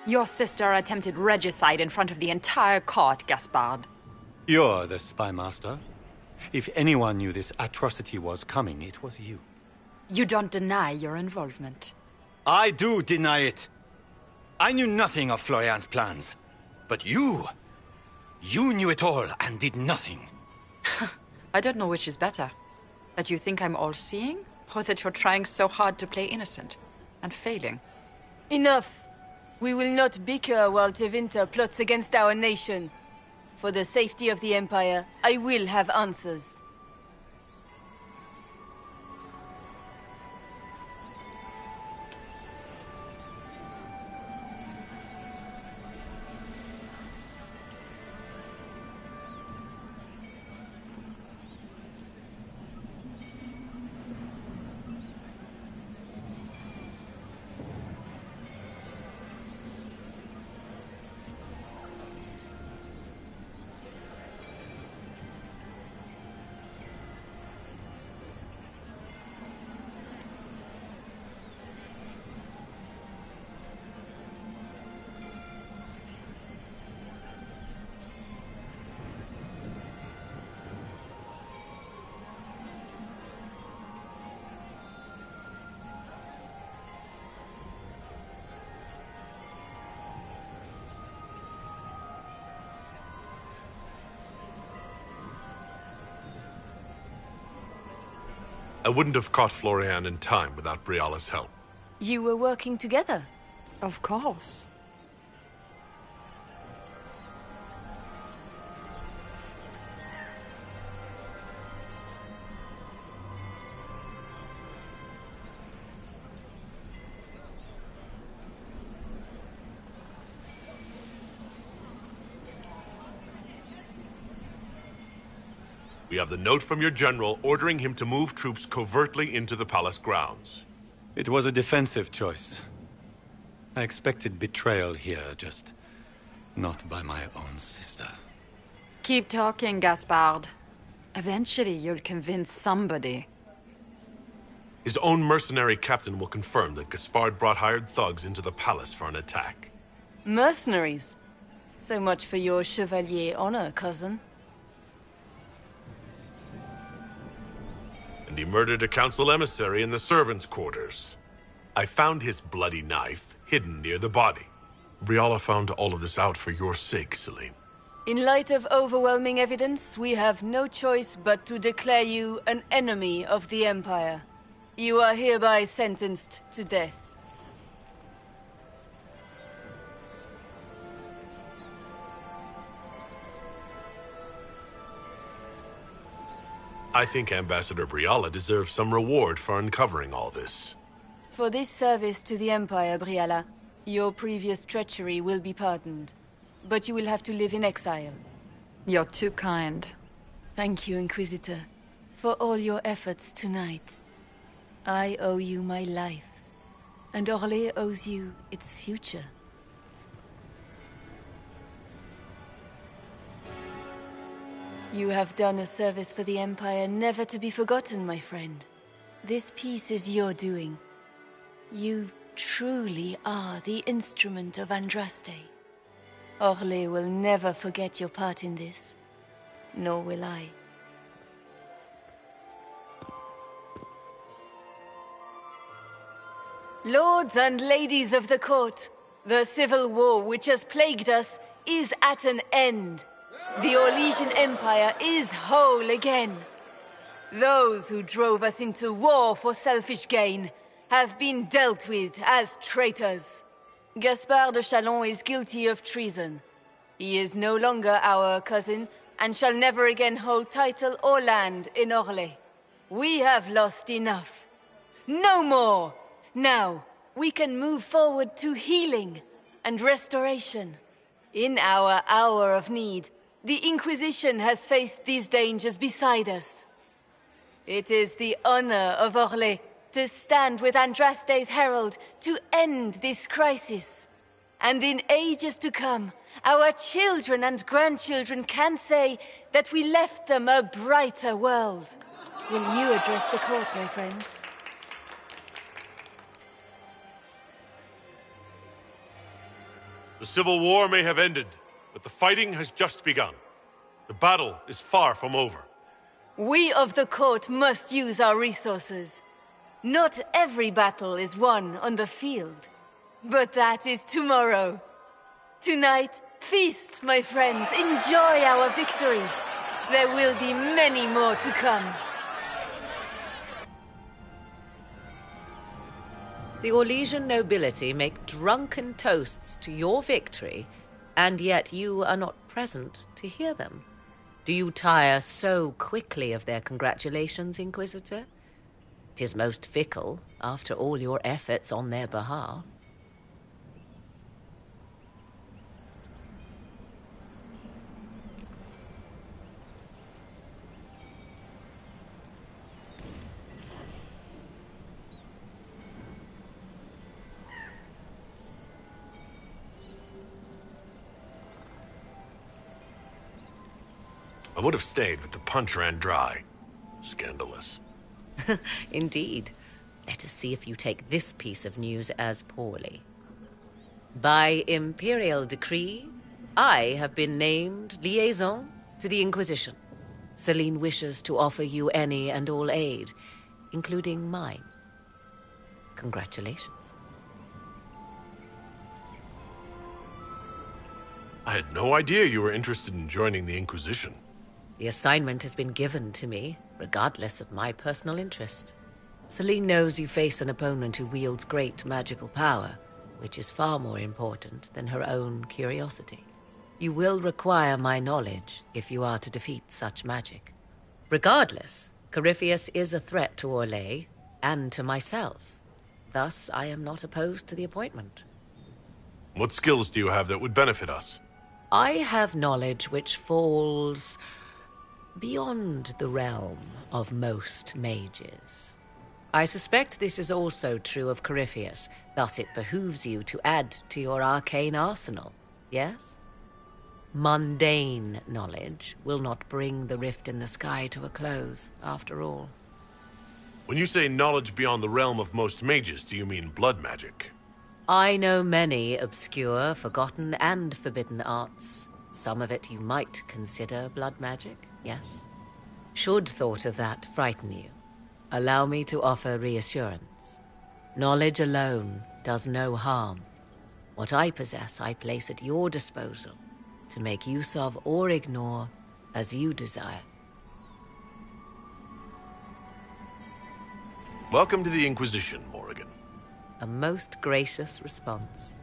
Your sister attempted regicide in front of the entire court, Gaspard. You're the spy master. If anyone knew this atrocity was coming, it was you. You don't deny your involvement. I do deny it. I knew nothing of Florian's plans. But you knew it all and did nothing. I don't know which is better. That you think I'm all-seeing, or that you're trying so hard to play innocent and failing. Enough. We will not bicker while Tevinter plots against our nation. For the safety of the Empire, I will have answers. I wouldn't have caught Florian in time without Briala's help. You were working together? Of course. We have the note from your general ordering him to move troops covertly into the palace grounds. It was a defensive choice. I expected betrayal here, just not by my own sister. Keep talking, Gaspard. Eventually you'll convince somebody. His own mercenary captain will confirm that Gaspard brought hired thugs into the palace for an attack. Mercenaries? So much for your chevalier honor, cousin. And he murdered a council emissary in the servants' quarters. I found his bloody knife hidden near the body. Briala found all of this out for your sake, Celine. In light of overwhelming evidence, we have no choice but to declare you an enemy of the Empire. You are hereby sentenced to death. I think Ambassador Briala deserves some reward for uncovering all this. For this service to the Empire, Briala, your previous treachery will be pardoned. But you will have to live in exile. You're too kind. Thank you, Inquisitor, for all your efforts tonight. I owe you my life, and Orlais owes you its future. You have done a service for the Empire never to be forgotten, my friend. This piece is your doing. You truly are the instrument of Andraste. Orlais will never forget your part in this, nor will I. Lords and ladies of the court, the civil war which has plagued us is at an end. The Orlesian Empire is whole again. Those who drove us into war for selfish gain have been dealt with as traitors. Gaspard de Chalon is guilty of treason. He is no longer our cousin and shall never again hold title or land in Orlais. We have lost enough. No more! Now, we can move forward to healing and restoration. In our hour of need, the Inquisition has faced these dangers beside us. It is the honor of Orlais to stand with Andraste's herald to end this crisis. And in ages to come, our children and grandchildren can say that we left them a brighter world. Will you address the court, my friend? The Civil War may have ended, but the fighting has just begun. The battle is far from over. We of the court must use our resources. Not every battle is won on the field, but that is tomorrow. Tonight, feast, my friends. Enjoy our victory. There will be many more to come. The Orlesian nobility make drunken toasts to your victory, and yet you are not present to hear them. Do you tire so quickly of their congratulations, Inquisitor? 'Tis most fickle, after all your efforts on their behalf. I would have stayed, but the punch ran dry. Scandalous. Indeed. Let us see if you take this piece of news as poorly. By imperial decree, I have been named liaison to the Inquisition. Celine wishes to offer you any and all aid, including mine. Congratulations. I had no idea you were interested in joining the Inquisition. The assignment has been given to me, regardless of my personal interest. Celine knows you face an opponent who wields great magical power, which is far more important than her own curiosity. You will require my knowledge if you are to defeat such magic. Regardless, Corypheus is a threat to Orlais and to myself. Thus, I am not opposed to the appointment. What skills do you have that would benefit us? I have knowledge which falls beyond the realm of most mages. I suspect this is also true of Corypheus, thus it behooves you to add to your arcane arsenal, yes? Mundane knowledge will not bring the rift in the sky to a close, after all. When you say knowledge beyond the realm of most mages, do you mean blood magic? I know many obscure, forgotten, and forbidden arts. Some of it you might consider blood magic, yes? Should thought of that frighten you, allow me to offer reassurance. Knowledge alone does no harm. What I possess, I place at your disposal to make use of or ignore as you desire. Welcome to the Inquisition, Morrigan. A most gracious response.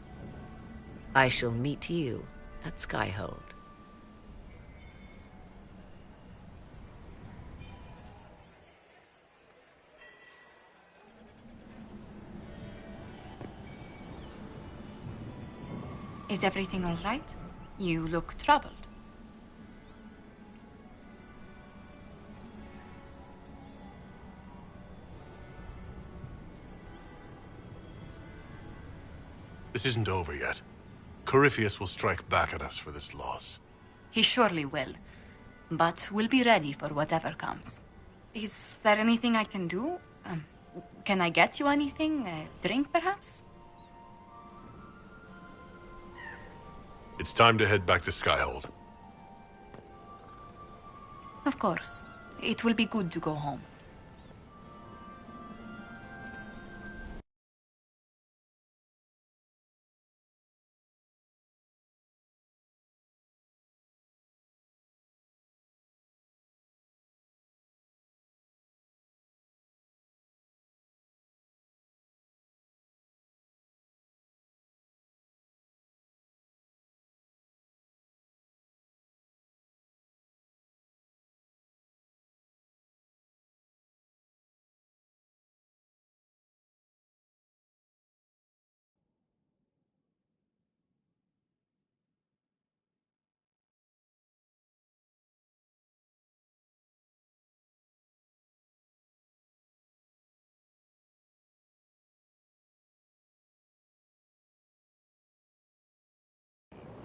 I shall meet you at Skyhold. Is everything all right? You look troubled. This isn't over yet. Corypheus will strike back at us for this loss. He surely will. But we'll be ready for whatever comes. Is there anything I can do? Can I get you anything? A drink, perhaps? It's time to head back to Skyhold. Of course. It will be good to go home.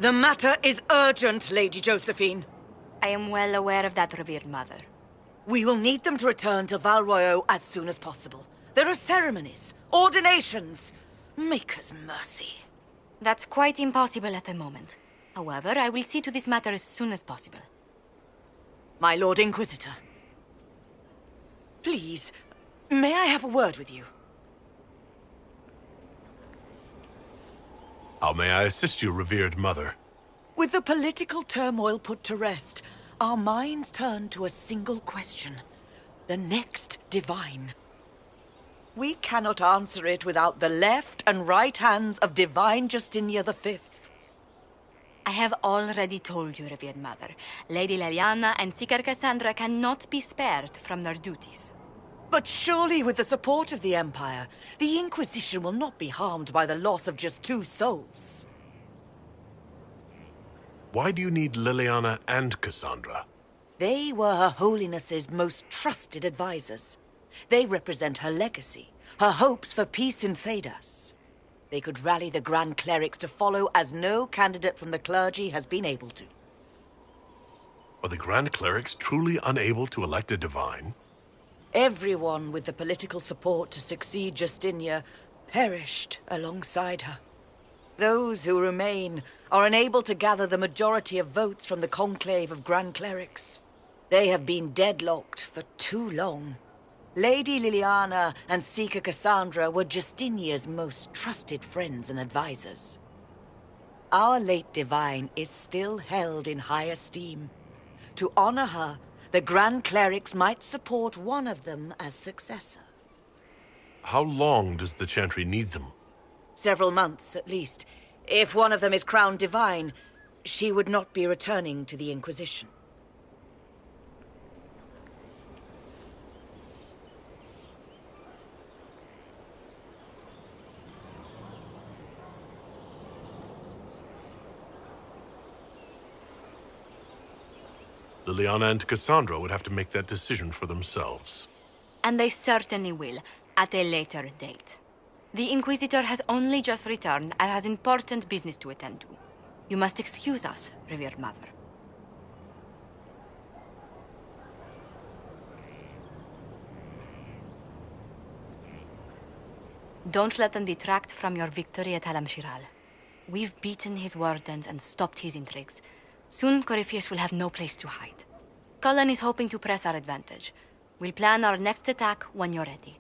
The matter is urgent, Lady Josephine. I am well aware of that, revered mother. We will need them to return to Val Royeaux as soon as possible. There are ceremonies, ordinations. Maker's mercy. That's quite impossible at the moment. However, I will see to this matter as soon as possible. My Lord Inquisitor. Please, may I have a word with you? How may I assist you, revered mother? With the political turmoil put to rest, our minds turn to a single question. The next Divine. We cannot answer it without the left and right hands of Divine Justinia V. I have already told you, revered mother. Lady Leliana and Seeker Cassandra cannot be spared from their duties. But surely with the support of the Empire, the Inquisition will not be harmed by the loss of just 2 souls. Why do you need Liliana and Cassandra? They were Her Holiness's most trusted advisors. They represent her legacy, her hopes for peace in Thedas. They could rally the Grand Clerics to follow as no candidate from the clergy has been able to. Are the Grand Clerics truly unable to elect a Divine? Everyone with the political support to succeed Justinia perished alongside her. Those who remain are unable to gather the majority of votes from the conclave of Grand Clerics. They have been deadlocked for too long. Lady Liliana and Seeker Cassandra were Justinia's most trusted friends and advisors. Our late Divine is still held in high esteem. To honor her, the Grand Clerics might support one of them as successor. How long does the Chantry need them? Several months, at least. If one of them is crowned Divine, she would not be returning to the Inquisition. Liliana and Cassandra would have to make that decision for themselves. And they certainly will, at a later date. The Inquisitor has only just returned and has important business to attend to. You must excuse us, revered mother. Don't let them detract from your victory at Alam-Shiral. We've beaten his wardens and stopped his intrigues. Soon, Corypheus will have no place to hide. Cullen is hoping to press our advantage. We'll plan our next attack when you're ready.